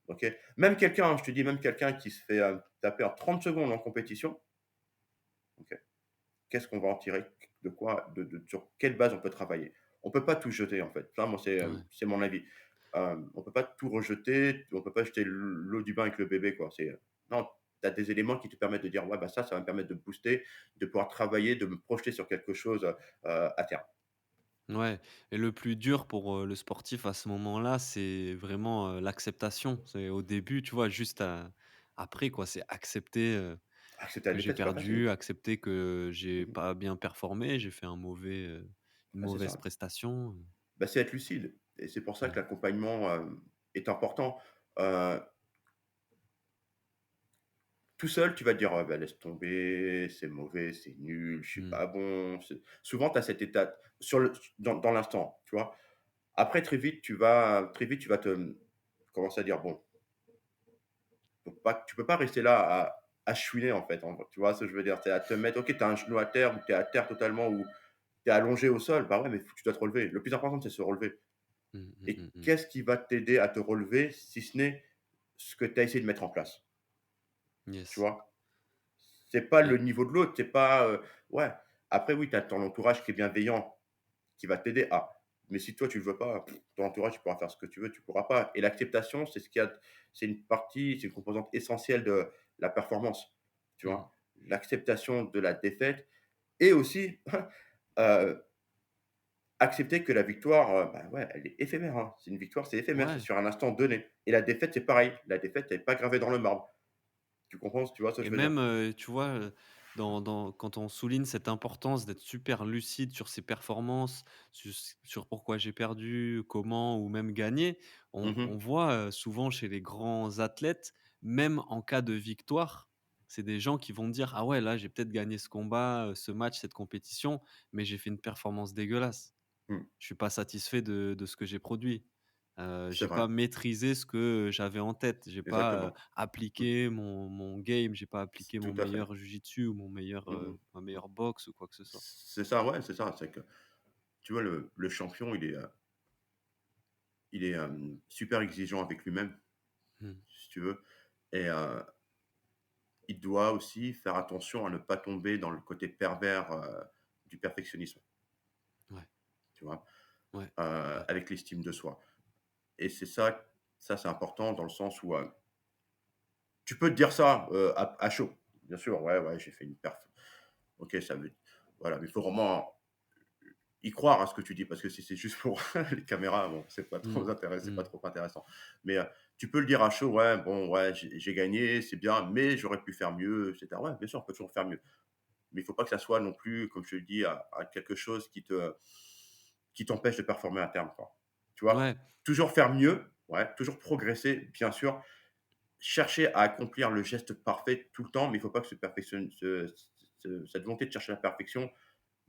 OK? Même quelqu'un, je te dis, même quelqu'un qui se fait, taper en 30 secondes en compétition, OK, qu'est-ce qu'on va en tirer? De quoi? Sur quelle base on peut travailler? On peut pas tout jeter, en fait. Ça, moi, Ouais. c'est mon avis. On peut pas tout rejeter, on peut pas jeter l'eau du bain avec le bébé, quoi. Non, tu as des éléments qui te permettent de dire: «Ouais, bah, ça va me permettre de me booster, de pouvoir travailler, de me projeter sur quelque chose, à terme». Ouais et le plus dur pour, le sportif à ce moment-là, c'est vraiment, l'acceptation. C'est au début, tu vois? Juste après quoi, c'est accepter, Accepter la que j'ai défaite, c'est pas facile. perdu, accepter que j'ai Mmh. pas bien performé, j'ai fait une Bah, c'est mauvaise ça. prestation, Bah, c'est être lucide et c'est pour ça que mmh. l'accompagnement, est important. Heu, tout seul, tu vas te dire: «Oh bah, laisse tomber, c'est mauvais, c'est nul, je suis Mmh. pas bon». C'est souvent tu as cet état sur le dans l'instant, tu vois? Après très vite tu vas te commencer à dire: «Bon, tu peux pas rester là à chouiner en fait, tu vois ce que je veux dire? C'est à te mettre, OK, tu as un genou à terre ou tu es à terre totalement ou tu es allongé au sol, bah ouais, mais tu dois te relever. Le plus important, c'est se relever Mmh, mmh, et mmh, mmh. qu'est-ce qui va t'aider à te relever si ce n'est ce que tu as essayé de mettre en place, tu Yes. vois? C'est pas le Et niveau de l'autre, c'est pas, ouais. Après oui, tu as ton entourage qui est bienveillant, qui va t'aider à. Mais si toi tu le veux pas, ton entourage, tu pourras faire ce que tu veux, tu pourras pas. Et l'acceptation, c'est une partie, c'est une composante essentielle de la performance, tu mmh. vois? L'acceptation de la défaite et aussi, heu, accepter que la victoire, bah, ouais, elle est éphémère, hein. C'est une victoire, c'est éphémère, c'est Ouais. sur un instant donné et la défaite, c'est pareil. La défaite, elle est pas gravée dans le marbre. Tu vois ce que Et je veux dire? même, tu vois, quand on souligne cette importance d'être super lucide sur ses performances, sur pourquoi j'ai perdu, comment ou même gagné, Mmh on mh. voit, souvent chez les grands athlètes, même en cas de victoire, c'est des gens qui vont dire: «Ah ouais, là, j'ai peut-être gagné ce combat, ce match, cette compétition, mais j'ai fait une performance dégueulasse». Mmh. Je suis pas satisfait de ce que j'ai produit. C'est J'ai vrai, pas maîtrisé ce que j'avais en tête. J'ai pas, exactement. Mmh. appliqué mon game, j'ai pas appliqué mon Tout à fait. meilleur jiu-jitsu ou Mmh mh. ma meilleure boxe ou quoi que ce soit. C'est ça, ouais, c'est ça. C'est que, tu vois, le champion, il est super exigeant avec lui-même, Mmh. si tu veux et il doit aussi faire attention à ne pas tomber dans le côté pervers, du perfectionnisme, Ouais, tu vois? ouais, ouais. Avec l'estime de soi et ça, c'est important dans le sens où, tu peux te dire ça, à chaud. Bien sûr, ouais, ouais, j'ai fait une perf. OK, ça veut voilà, mais il faut vraiment y croire à ce que tu dis parce que si c'est juste pour les caméras, bon, Mmh. c'est pas Mmh. trop intéressant. Mais, tu peux le dire à chaud: «Ouais, bon, ouais, j'ai gagné, c'est bien, mais j'aurais pu faire mieux», et cetera. Ouais, bien sûr, on peut toujours faire mieux. Mais il faut pas que ça soit non plus, comme je te le dis, à quelque chose qui t'empêche de performer à terme, quoi. Tu vois? Ouais, Toujours faire mieux, ouais, toujours progresser, bien sûr. Chercher à accomplir le geste parfait tout le temps, mais il faut pas que cette volonté de chercher la perfection,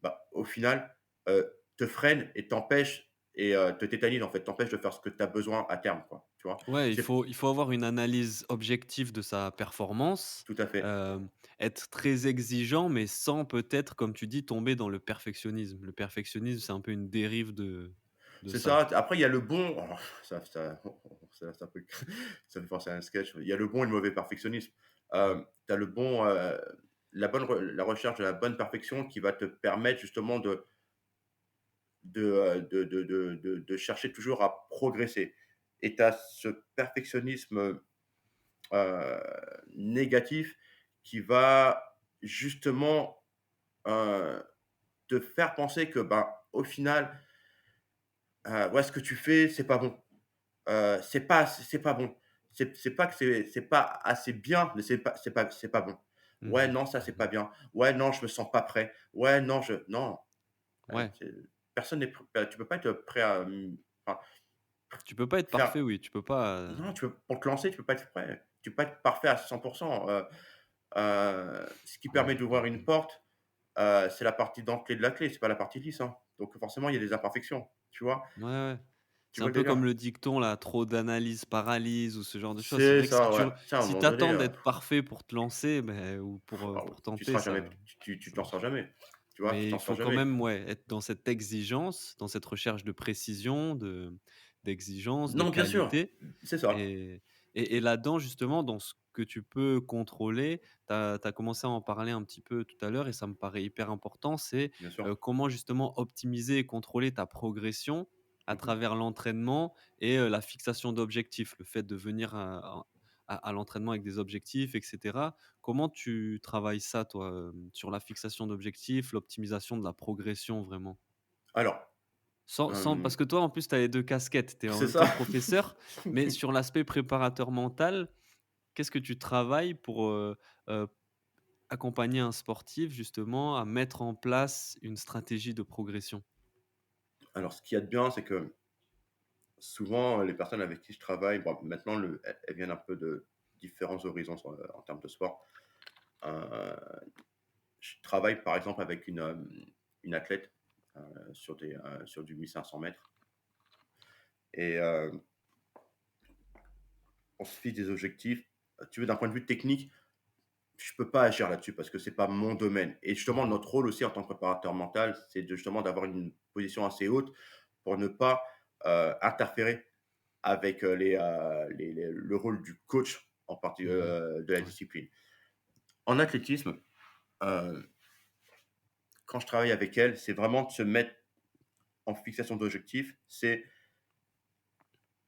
bah, au final, te freine et t'empêche et te tétanise, en fait, t'empêche de faire ce que tu as besoin à terme, quoi, tu vois? ouais, C'est il faut avoir une analyse objective de sa performance, tout à fait. être très exigeant, mais sans peut-être, comme tu dis, tomber dans le perfectionnisme. Le perfectionnisme, c'est un peu une dérive de C'est ça. ça. Après, il y a le bon alors ça peut ça me fait penser à un sketch. Il y a le bon et le mauvais perfectionnisme. Mmh. Tu as le bon, la recherche de la bonne perfection qui va te permettre justement de chercher toujours à progresser et tu as ce perfectionnisme, heu, négatif qui va justement, heu, te faire penser que, ben, au final, ouais, ce que tu fais, c'est pas bon. C'est pas bon. C'est pas que c'est pas assez bien, mais c'est pas bon. Mmh Ouais, mh. non, ça, c'est Mmh. pas bien. Ouais, non, je me sens pas prêt. Ouais, non, non, Ouais. c'est personne n'est pr bah, tu peux pas être prêt à, enfin, Tu peux pas être faire parfait, oui, tu peux pas, non, tu peux pour te lancer, tu peux pas être prêt. Tu peux pas être parfait à 100. Ce qui permet mmh, d'ouvrir mmh une mh. porte, c'est la partie dentelée de la clé, c'est pas la partie lisse, hein. Donc forcément, il y a des imperfections, tu vois? Ouais, ouais. Tu C'est vois un le peu comme délire? le dicton là: «Trop d'analyse paralyse» ou ce genre de choses. C'est C'est vrai que ça, ouais. Ça, à un si moment tu donné, attends d'être parfait pour te lancer, beh, ou ah oui, pour tu tenter, seras jamais ça tu ça t'en sors marche pas. jamais. Tu vois? Tu Mais t'en il sors faut quand jamais. même, ouais, être dans cette exigence, dans cette recherche de précision, d'exigence, de Non, bien sûr, qualité c'est ça. et et là-dedans, justement, dans ce que tu peux contrôler, tu as commencé à en parler un petit peu tout à l'heure et ça me paraît hyper important, c'est, Bien sûr. comment justement optimiser et contrôler ta progression à Mmh mh. travers l'entraînement et la fixation d'objectifs. Le fait de venir à l'entraînement avec des objectifs et cetera. Comment tu travailles ça toi, sur la fixation d'objectifs, l'optimisation de la progression vraiment? Alors, Sans parce hem, que toi en plus tu as les 2 casquettes, tu es en c'est même temps ça. professeur, mais sur l'aspect préparateur mental, qu'est-ce que tu travailles pour, heu, accompagner un sportif justement à mettre en place une stratégie de progression? Alors ce qu'il y a de bien, c'est que souvent, les personnes avec qui je travaille, bon, maintenant elles viennent un peu de différents horizons en termes de sport. Heu, je travaille par exemple avec une athlète, sur du 1500 mètres et on se fixe des objectifs. Tu veux d'un point de vue technique, je peux pas agir là-dessus parce que c'est pas mon domaine et justement Mmh. notre rôle aussi en tant que préparateur mental, c'est justement d'avoir une position assez haute pour ne pas, interférer avec, le rôle du coach en partie, Mmh. de la Ouais. discipline. En athlétisme, heu, quand je travaille avec elle, c'est vraiment de se mettre en fixation d'objectifs. C'est,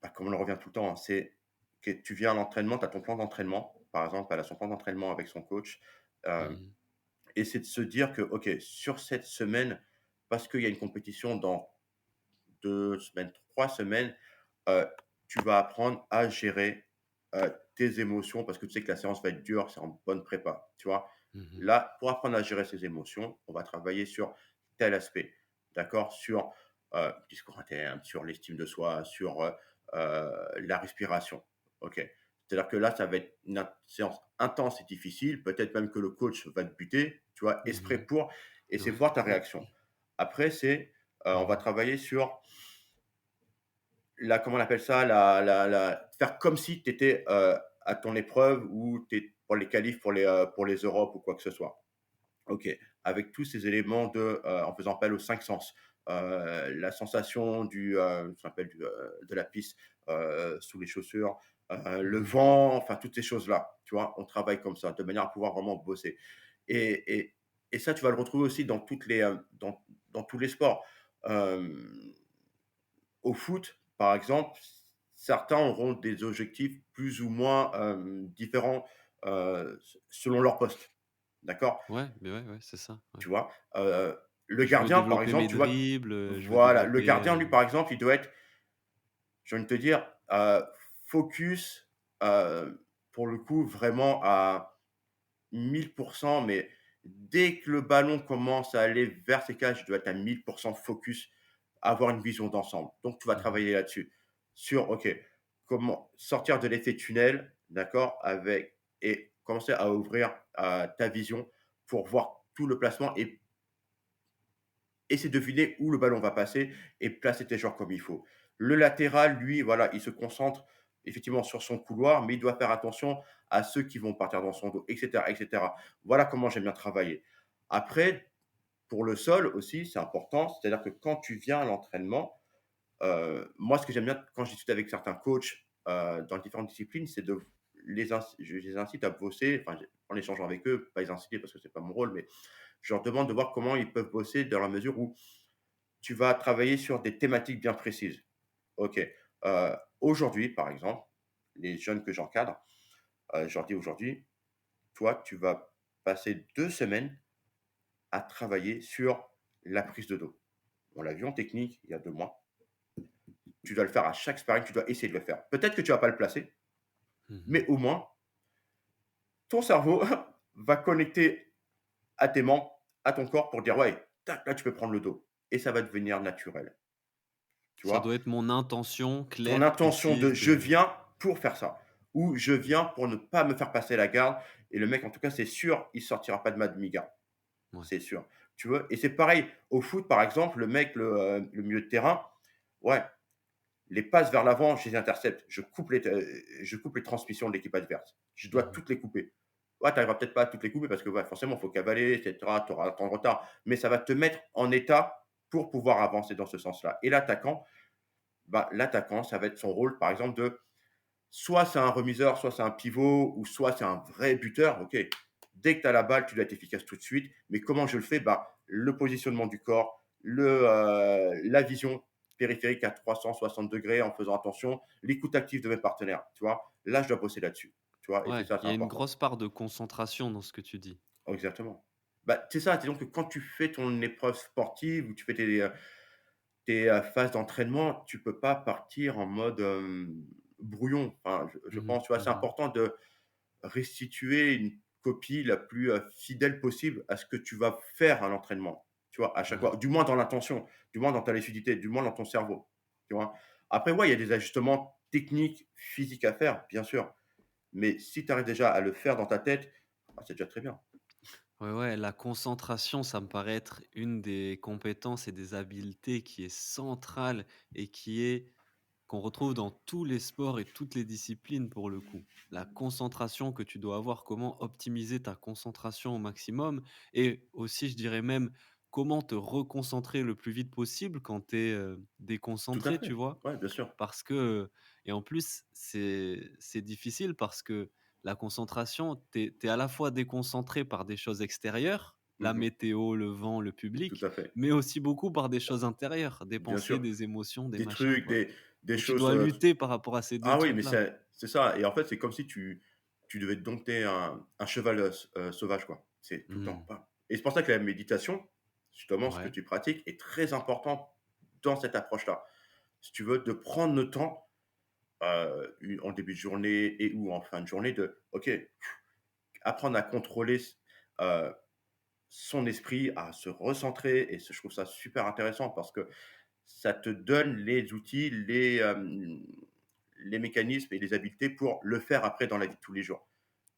bah, comme on le revient tout le temps, hein, c'est que tu viens à l'entraînement, tu as ton plan d'entraînement. Par exemple, elle a son plan d'entraînement avec son coach, heu Mmh. et c'est de se dire que: «OK, sur cette semaine, parce qu'il y a une compétition dans 2 semaines, 3 semaines, heu, tu vas apprendre à gérer, tes émotions parce que tu sais que la séance va être dure, c'est en bonne prépa», tu vois? Mmh. Là, pour apprendre à gérer ses émotions, on va travailler sur tel aspect, d'accord? Sur, discours interne, sur l'estime de soi, sur, la respiration, OK? C'est-à-dire que là, ça va être une séance intense et difficile, peut-être même que le coach va te buter, tu vois? Exprès Mmh. pour et c'est Ouais. voir ta réaction. Après, c'est, on va Mmh. travailler sur comment on appelle ça? Faire comme si tu étais, à ton épreuve ou tu es pour les qualifs pour les Europes ou quoi que ce soit. OK. Avec tous ces éléments en faisant appel aux 5 sens, la sensation ce qu'on appelle de la piste, sous les chaussures, le Mmh. vent, enfin toutes ces choses-là, tu vois? On travaille comme ça, de manière à pouvoir vraiment bosser et et et ça, tu vas le retrouver aussi dans dans tous les sports. Hem Au foot, par exemple, certains auront des objectifs plus ou moins, différents, selon leur poste. D'accord? Ouais, mais ouais, ouais, c'est ça, ouais. Tu vois? Le Je veux gardien, par développer mes exemple, tu vois? dribbles, je veux Voilà, le développer, gardien, lui, par exemple, il doit être, j'ai envie de te dire, focus, pour le coup, vraiment à 1000%, mais dès que le ballon commence à aller vers ses cages, il doit être à 1000% focus, avoir une vision d'ensemble. Donc tu vas mmh, travailler là-dessus. Sur, OK, comment sortir de l'effet tunnel, d'accord? Et commencer à ouvrir, ta vision pour voir tout le placement et essayer de deviner où le ballon va passer et placer tes joueurs comme il faut. Le latéral, lui, voilà, il se concentre effectivement sur son couloir, mais il doit faire attention à ceux qui vont partir dans son dos, et cetera, et cetera. Voilà comment j'aime bien travailler. Après, pour le sol aussi, c'est important, c'est-à-dire que quand tu viens à l'entraînement, moi, ce que j'aime bien quand je discute avec certains coachs, dans les différentes disciplines, c'est de je les incite à bosser, enfin, en échangeant avec eux, pas les inciter parce que c'est pas mon rôle, mais je leur demande de voir comment ils peuvent bosser dans la mesure où tu vas travailler sur des thématiques bien précises. OK, aujourd'hui, par exemple, les jeunes que j'encadre, je leur dis: «Aujourd'hui, toi, tu vas passer 2 semaines à travailler sur la prise de dos». On l'a vu en technique il y a 2 mois. Tu dois le faire à chaque sparring, tu dois essayer de le faire. Peut-être que tu vas pas le placer, mmh. mais au moins, ton cerveau va connecter à tes membres, à ton corps pour dire: «Ouais, tac, là, tu peux prendre le dos» et ça va devenir naturel, tu Ça vois? doit être mon intention Ton claire, intention de: précise, «Je viens pour faire ça» ou «Je viens pour ne pas me faire passer la garde» et le mec, en tout cas, c'est sûr, il sortira pas de ma demi-garde, ouais. c'est sûr. Tu vois? Et c'est pareil au foot, par exemple, le mec, le milieu de terrain, ouais, les passes vers l'avant, je les intercepte. Je coupe les transmissions de l'équipe adverse. Je dois Mmh. toutes les couper. Ouais, tu arriveras peut-être pas à toutes les couper parce que, ouais, forcément, il faut cavaler, et cetera. Tu auras un temps de retard, mais ça va te mettre en état pour pouvoir avancer dans ce sens-là. Et l'attaquant, bah, l'attaquant, ça va être son rôle, par exemple, de soit c'est un remiseur, soit c'est un pivot, ou soit c'est un vrai buteur. OK, dès que tu as la balle, tu dois être efficace tout de suite. Mais comment je le fais? Bah, le positionnement du corps, la vision périphérique à 360 degrés en faisant attention, l'écoute active de mes partenaires. Tu vois? Là, je dois bosser là-dessus. Tu vois? Et c'est Ouais, ça, c'est il y a une important. grosse part de concentration dans ce que tu dis. Exactement. Bah, c'est ça, disons que quand tu fais ton épreuve sportive ou tu fais tes phases d'entraînement, tu peux pas partir en mode brouillon. Enfin, je Mmh mh. pense, tu vois, c'est Mmh. important de restituer une copie la plus fidèle possible à ce que tu vas faire à l'entraînement. Tu vois, à chaque Ouais. fois, du moins dans l'intention, du moins dans ta lucidité, du moins dans ton cerveau. Tu vois. Après, ouais, il y a des ajustements techniques, physiques à faire, bien sûr. Mais si tu arrives déjà à le faire dans ta tête, bah, c'est déjà très bien. Ouais, ouais, la concentration, ça me paraît être une des compétences et des habiletés qui est centrale et qu'on retrouve dans tous les sports et toutes les disciplines pour le coup. La concentration que tu dois avoir, comment optimiser ta concentration au maximum et aussi, je dirais même, comment te reconcentrer le plus vite possible quand tu es Tout à déconcentré, tu fait. vois? Ouais, bien sûr. Parce que et en plus, c'est difficile parce que la concentration, tu es à la fois déconcentré par des choses extérieures, la Mmh. météo, le vent, le Tout public, à fait. mais aussi beaucoup par des choses intérieures, des Bien pensées, sûr. des émotions, des Des machins, trucs, quoi. des Et tu choses, dois lutter par rapport à ces 2 ah oui, mais trucs-là. c'est ça et en fait, c'est comme si tu devais dompter un cheval, sauvage, quoi. C'est tout le temps, Mmh. pam et c'est pour ça que la méditation, justement, ce que Ouais. tu pratiques est très important dans cette approche-là. Si tu veux, de prendre le temps, u en début de journée et ou en fin de journée de OK, apprendre à contrôler heu, son esprit, à se recentrer et ce je trouve ça super intéressant parce que ça te donne les outils, les mécanismes et les habiletés pour le faire après dans la vie de tous les jours.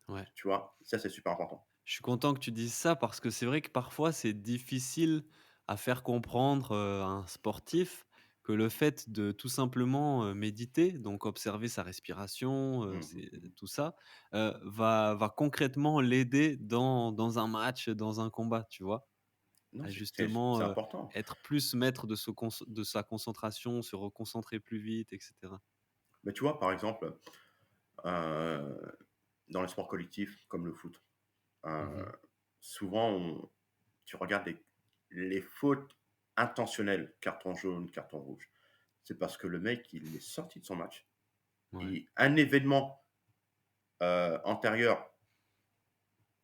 Ouais. Tu vois? Ça, c'est super important. Je suis content que tu dises ça parce que c'est vrai que parfois c'est difficile à faire comprendre, à un sportif que le fait de tout simplement, méditer, donc observer sa respiration, Mmh mh, c'est mmh. tout ça, va concrètement l'aider dans un match, dans un combat, tu vois? Non, À c'est justement, important. être plus maître de sa concentration, se reconcentrer plus vite et cetera. Mais tu vois, par exemple, heu, dans les sports collectifs comme le foot, Mmh. souvent tu regardes les fautes intentionnelles, carton jaune, carton rouge. C'est parce que le mec, il est sorti de son match Ouais. et un événement, antérieur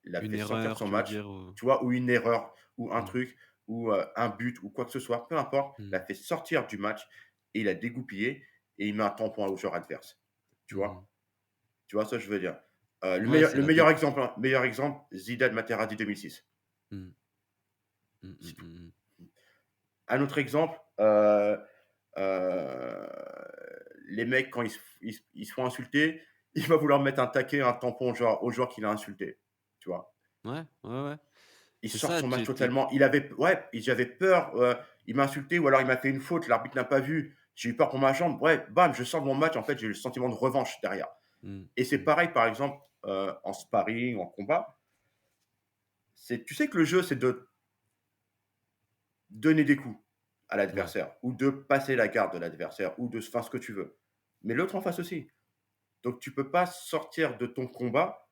l'a Une fait sortir de erreur, son tu veux match, dire, tu vois? Ou une erreur, ou un mmh, truc, ou, un but, ou quoi que ce soit, peu importe, l'a mmh, fait sortir du match et il a dégoupillé et il met un tampon au joueur adverse. Tu mmh. vois? Tu vois ce que je veux dire? Ouais, c'est Le la dé meilleur exemple, Zidane Materazzi 2006. mmh. Mmh mh, Si tu mmh mh. Un autre exemple, heu, les mecs quand ils se font insulter, il va vouloir mettre un taquet, un tampon au joueur qu'il a insulté. Tu vois? Ouais, ouais, ouais. Il C'est sort de ça, son match tu totalement. Il avait ouais, et j'avais peur, il m'a insulté ou alors il m'a fait une faute, l'arbitre n'a pas vu. J'ai eu peur pour ma jambe. Ouais, bam, je sors de mon match, en fait, j'ai eu le sentiment de revanche derrière. mmh, Et c'est mmh, pareil, par exemple, en sparring, en combat. C'est tu sais que le jeu, c'est de donner des coups à ouais, l'adversaire ou de passer la garde de l'adversaire ou de faire ce que tu veux. Mais l'autre en face aussi. Donc tu peux pas sortir de ton combat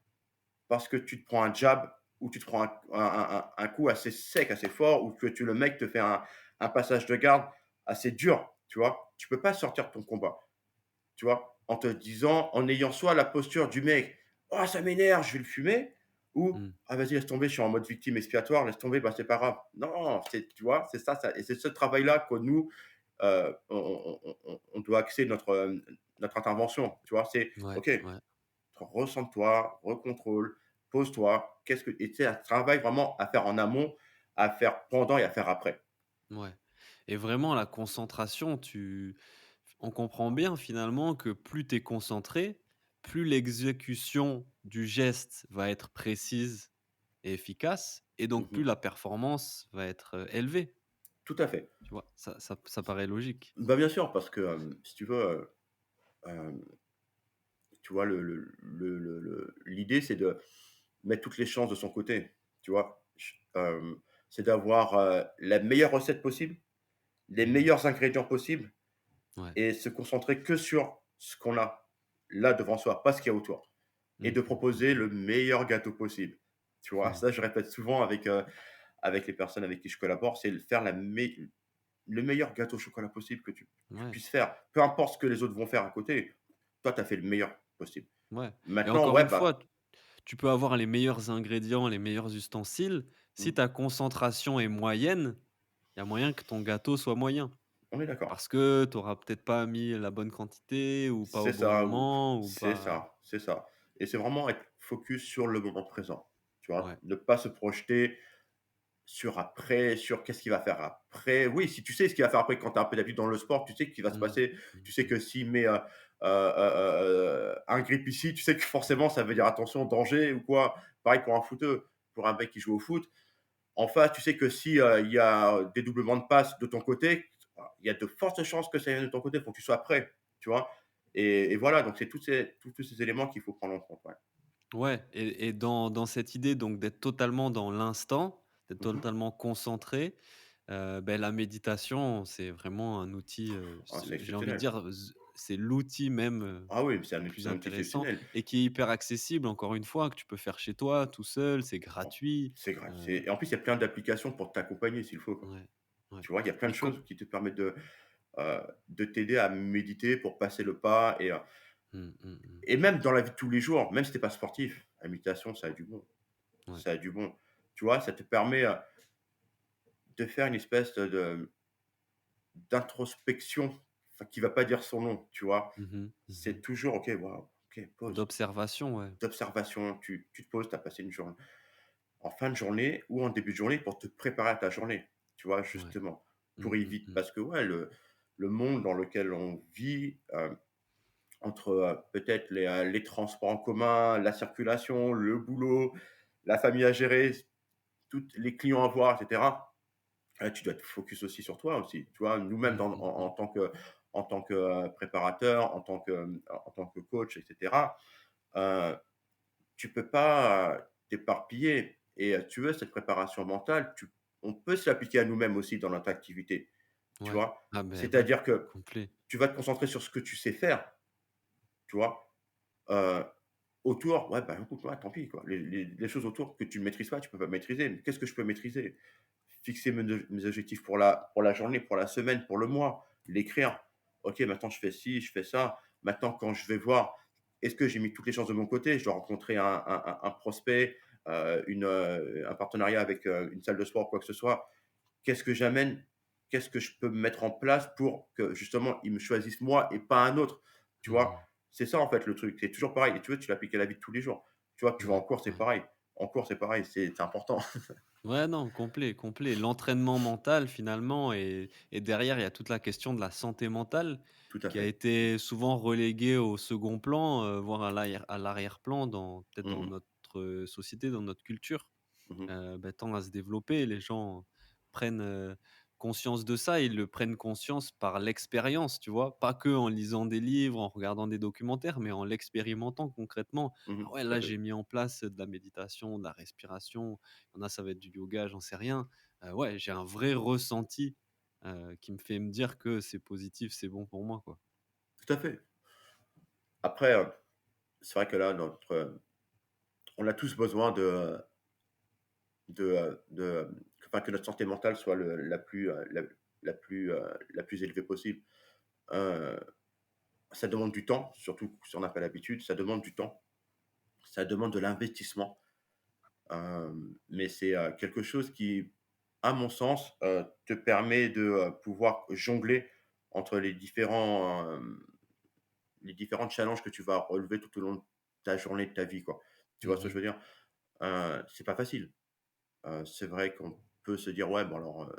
parce que tu te prends un jab ou tu te prends un coup assez sec, assez fort, ou que le mec te fait un passage de garde assez dur, tu vois. Tu peux pas sortir de ton combat, tu vois, en te disant, en ayant soit la posture du mec, oh ça m'énerve, je vais le fumer, ou mmh, ah vas-y laisse tomber, je suis en mode victime expiatoire, laisse tomber, bah c'est pas grave. Non, c'est tu vois, c'est ça, et c'est ce travail-là que nous, on doit axer notre intervention, tu vois. C'est ouais, ok, ouais, ressens-toi, recontrôle, pose-toi. Qu'est-ce que et c'est un travail vraiment à faire en amont, à faire pendant et à faire après. ouais et vraiment la concentration, on comprend bien finalement que plus tu es concentré, plus l'exécution du geste va être précise et efficace et donc plus Mmh. la performance va être, élevée, Tout à fait. tu vois? Ça paraît logique. Bah, bien sûr, parce que, si tu veux, tu vois, l'idée, c'est de mettre toutes les chances de son côté, tu vois? C'est d'avoir, la meilleure recette possible, les Mmh. meilleurs ingrédients possibles Ouais. et se concentrer que sur ce qu'on a là devant soi, pas ce qu'il y a autour. Et Mmh de mh, proposer mmh le meilleur gâteau possible. Tu vois? mh. Ça, je répète souvent avec les personnes avec qui je collabore, c'est de faire le meilleur gâteau au chocolat possible que tu Ouais. puisses faire. Peu importe ce que les autres vont faire à côté, toi, tu as fait le meilleur possible. Ouais et Maintenant, encore ouais, une fois, tu peux avoir les meilleurs ingrédients, les meilleurs ustensiles. Si mmh, ta concentration est moyenne, il y a moyen que ton gâteau soit moyen. on est d'accord. Parce que tu auras peut-être pas mis la bonne quantité ou pas au C'est bon ça, moment ou pas c'est ça et c'est vraiment être focus sur le moment présent, tu vois? ouais. Ne pas se projeter. sur qu'est-ce qu'il va faire après. Oui, si tu sais ce qu'il va faire après quand tu as un peu d'habitude dans le sport, tu sais ce qui va se Mmh. passer. Mmh Tu sais mh. que s'il met, un grip ici, tu sais que forcément ça veut dire attention, danger ou quoi. Pareil pour un footeux, pour un mec qui joue au foot. En face, tu sais que si, il y a des doublements de passes de ton côté, il y a de fortes chances que ça vienne de ton côté, il faut que tu sois prêt, tu vois? Et voilà, donc c'est tous ces éléments qu'il faut prendre en compte, ouais. Ouais, et dans cette idée donc d'être totalement dans l'instant, d'être Mmh mh. totalement concentré, la méditation, c'est vraiment un outil, Ah, c'est j'ai envie de exceptionnel. dire, c'est l'outil même, Ah oui, le plus c'est un outil intéressant exceptionnel. et qui est hyper accessible encore une fois, que tu peux faire chez toi, tout seul, c'est Oh, gratuit, c'est grave. heu, C'est et en plus, il y a plein d'applications pour t'accompagner s'il faut, quoi. ouais, ouais Tu vois? Il y a plein de et com choses qui te permettent de t'aider à méditer pour passer le pas mmh, mmh mh. et même dans la vie de tous les jours, même si tu es pas sportif, la méditation, ça a du bon. Ouais. Ça a du bon. Tu vois? Ça te permet, de faire une espèce d'introspection, enfin, qui va pas dire son nom, tu vois? Mmh mh. C'est Mmh. toujours: «OK, waouh, OK, pause». D'observation, ouais. D'observation, tu te poses, tu as passé une journée en fin de journée ou en début de journée pour te préparer à ta journée, tu vois? Ouais. Justement, Mmh, pour mmh éviter mh. parce que ouais, le monde dans lequel on vit, entre, peut-être les transports en commun, la circulation, le boulot, la famille à gérer, toutes les clients à voir et cetera. Tu dois te focus aussi sur toi aussi, tu vois? Nous-mêmes Mmh, mmh mh. en tant que, préparateur, en tant que coach et cetera, heu, tu peux pas t'éparpiller et tu veux cette préparation mentale, tu on peut se l'appliquer à nous-mêmes aussi dans notre activité, tu Ouais. vois? Ah beh, ouais, C'est-à-dire que complet. tu vas te concentrer sur ce que tu sais faire, tu vois? Heu, autour, ouais, bah, écoute, ouais, tant pis, quoi. Les choses autour que tu ne maîtrises pas, tu peux pas maîtriser. Mais qu'est-ce que je peux maîtriser? Fixer mes objectifs pour la journée, pour la semaine, pour le mois, l'écrire. OK, maintenant je fais ci, je fais ça. Maintenant, quand je vais voir, est-ce que j'ai mis toutes les chances de mon côté? Je dois rencontrer un prospect, un partenariat avec, une salle de sport, quoi que ce soit. Qu'est-ce que j'amène? Qu'est-ce que je peux mettre en place pour que justement ils me choisissent moi et pas un autre? Tu vois? Mmh. C'est ça en fait le truc, c'est toujours pareil et tu vois, tu l'appliques à la vie de tous les jours. Tu vois, tu vas en Ouais, cours, c'est ouais. pareil. En cours, c'est pareil, c'est important. Ouais, non, complet, complet. L'entraînement mental finalement et derrière, il y a toute la question de la santé mentale Tout à qui a fait. été souvent reléguée au second plan, voire à l'arrière-plan peut-être Mmh dans mh. notre, société, dans notre culture. Mmh mh. Tend à se développer. Les gens prennent, conscience de ça. Ils le prennent conscience par l'expérience, tu vois? Pas que en lisant des livres, en regardant des documentaires, mais en l'expérimentant concrètement. Mmh. «Ah ouais, Tout à là, fait. j'ai mis en place de la méditation, de la respiration». Il y en a, ça va être du yoga, j'en sais rien. Ouais, j'ai un vrai ressenti, qui me fait me dire que c'est positif, c'est bon pour moi, quoi. Tout à fait. Après, c'est vrai que là, on a tous besoin enfin, que notre santé mentale soit la plus élevée possible. Heu, Ça demande du temps, surtout si on n'a pas l'habitude, ça demande du temps, ça demande de l'investissement, mais c'est, quelque chose qui, à mon sens, te permet de, pouvoir jongler entre les différents challenges que tu vas relever tout au long de ta journée, de ta vie, quoi. Tu vois ce que je Mmh. veux dire? C'est pas facile. C'est vrai qu'on peut se dire: «Ouais, bon alors,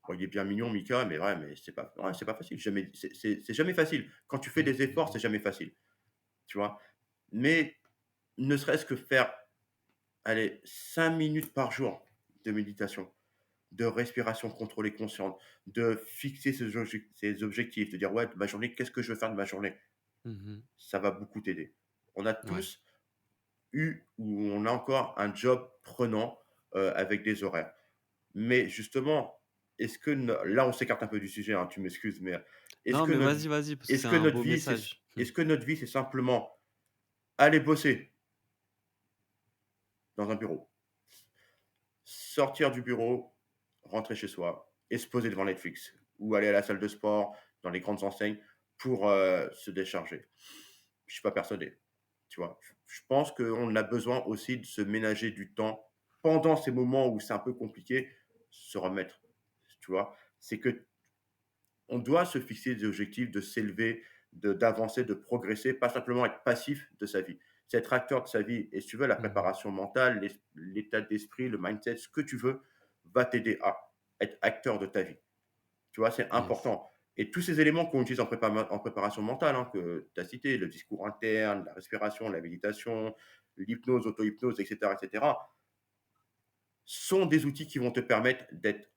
bon il est bien mignon Mika, mais ouais, mais c'est pas facile, jamais c'est jamais facile. Quand tu fais Mmh, des mmh efforts, mh. c'est jamais facile», tu vois? Mais ne serait-ce que faire, allez, 5 minutes par jour de méditation, de respiration contrôlée consciente, de fixer ses objectifs, de dire: «Ouais, ma journée, qu'est-ce que je veux faire de ma journée?» Mmh. Ça va beaucoup t'aider. On a Ouais. tous eu ou on a encore un job prenant, avec des horaires. Mais justement, est-ce que no là, on s'écarte un peu du sujet, hein, tu m'excuses, mais Non, mais vas-y, vas-y, parce que c'est un beau message. est-ce que notre vie, c'est simplement aller bosser dans un bureau, sortir du bureau, rentrer chez soi et se poser devant Netflix ou aller à la salle de sport, dans les grandes enseignes pour, se décharger? Je suis pas persuadé, tu vois? Je pense qu'on a besoin aussi de se ménager du temps pendant ces moments où c'est un peu compliqué, se remettre, tu vois? C'est que on doit se fixer des objectifs, de s'élever, d'avancer, de progresser, pas simplement être passif de sa vie. C'est être acteur de sa vie et si tu veux, la Mmh. préparation mentale, l'état d'esprit, le mindset, ce que tu veux, va t'aider à être acteur de ta vie. Tu vois? C'est Yes. important et tous ces éléments qu'on utilise en préparation mentale, hein, que tu as cités, le discours interne, la respiration, la méditation, l'hypnose, auto-hypnose et cetera, sont des outils qui vont te permettre d'être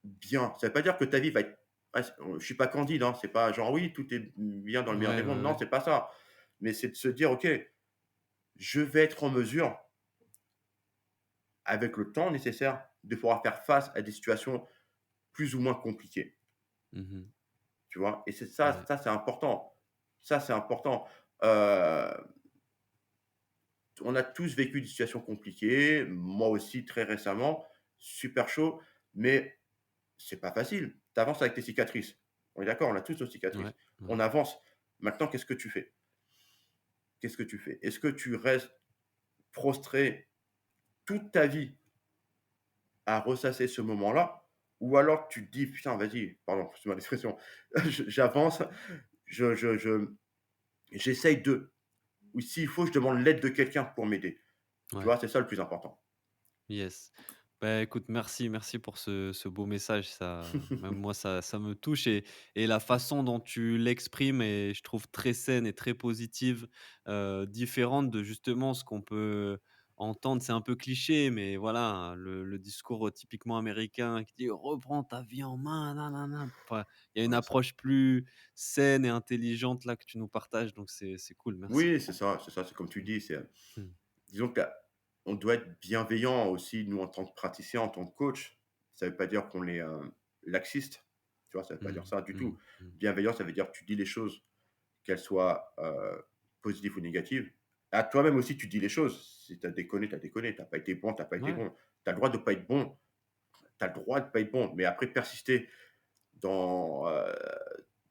bien. Ça ne veut pas dire que ta vie va être je suis pas candide, hein, c'est pas genre: «Oui, tout est bien dans le meilleur Ouais, des mondes». ouais, Non, ouais. c'est pas ça. Mais c'est de se dire: «OK, je vais être en mesure, avec le temps nécessaire, de pouvoir faire face à des situations plus ou moins compliquées». Mmh. Tu vois? Et c'est Ouais. ça c'est important. Ça, c'est important. Heu, on a tous vécu des situations compliquées, moi aussi très récemment, super chaud, mais c'est pas facile. Tu avances avec tes cicatrices. On est d'accord, on a tous nos Ouais, cicatrices. ouais. On avance. Maintenant, qu'est-ce que tu fais? Qu'est-ce que tu fais? Est-ce que tu restes prostré toute ta vie à ressasser ce moment-là? Ou alors tu te dis: «Putain, vas-y», pardon, excuse-moi l'expression, j'avance, je j'essaye de ou s'il faut, je demande l'aide de quelqu'un pour m'aider. Tu Ouais. vois? C'est ça le plus important. Yes. Bah, écoute, merci pour ce beau message. Ça, même moi, ça me touche et la façon dont tu l'exprimes est, je trouve, très saine et très positive, différente de justement ce qu'on peut entendre. C'est un peu cliché, mais voilà, le discours typiquement américain qui dit: «Reprends ta vie en main, nin Enfin, il y a une Ouais, ça approche plus saine et intelligente là que tu nous partages, donc c'est cool, merci. oui, c'est ça, c'est comme tu dis, c'est, Mmh. disons qu'on doit être bienveillant aussi, nous, en tant que praticiens, en tant que coach. Ça ne veut pas dire qu'on est, laxiste, tu vois? Ça ne veut pas Mmh. dire ça du Mmh. tout. Mmh. Bienveillant, ça veut dire que tu dis les choses, qu'elles soient, positives ou négatives. À toi-même aussi, tu dis les choses. Si tu as déconné, tu as déconné. Tu as pas été bon, tu as pas été Ouais, bon. Tu as le droit de pas être bon. Tu as le droit de pas être bon, mais après persister dans,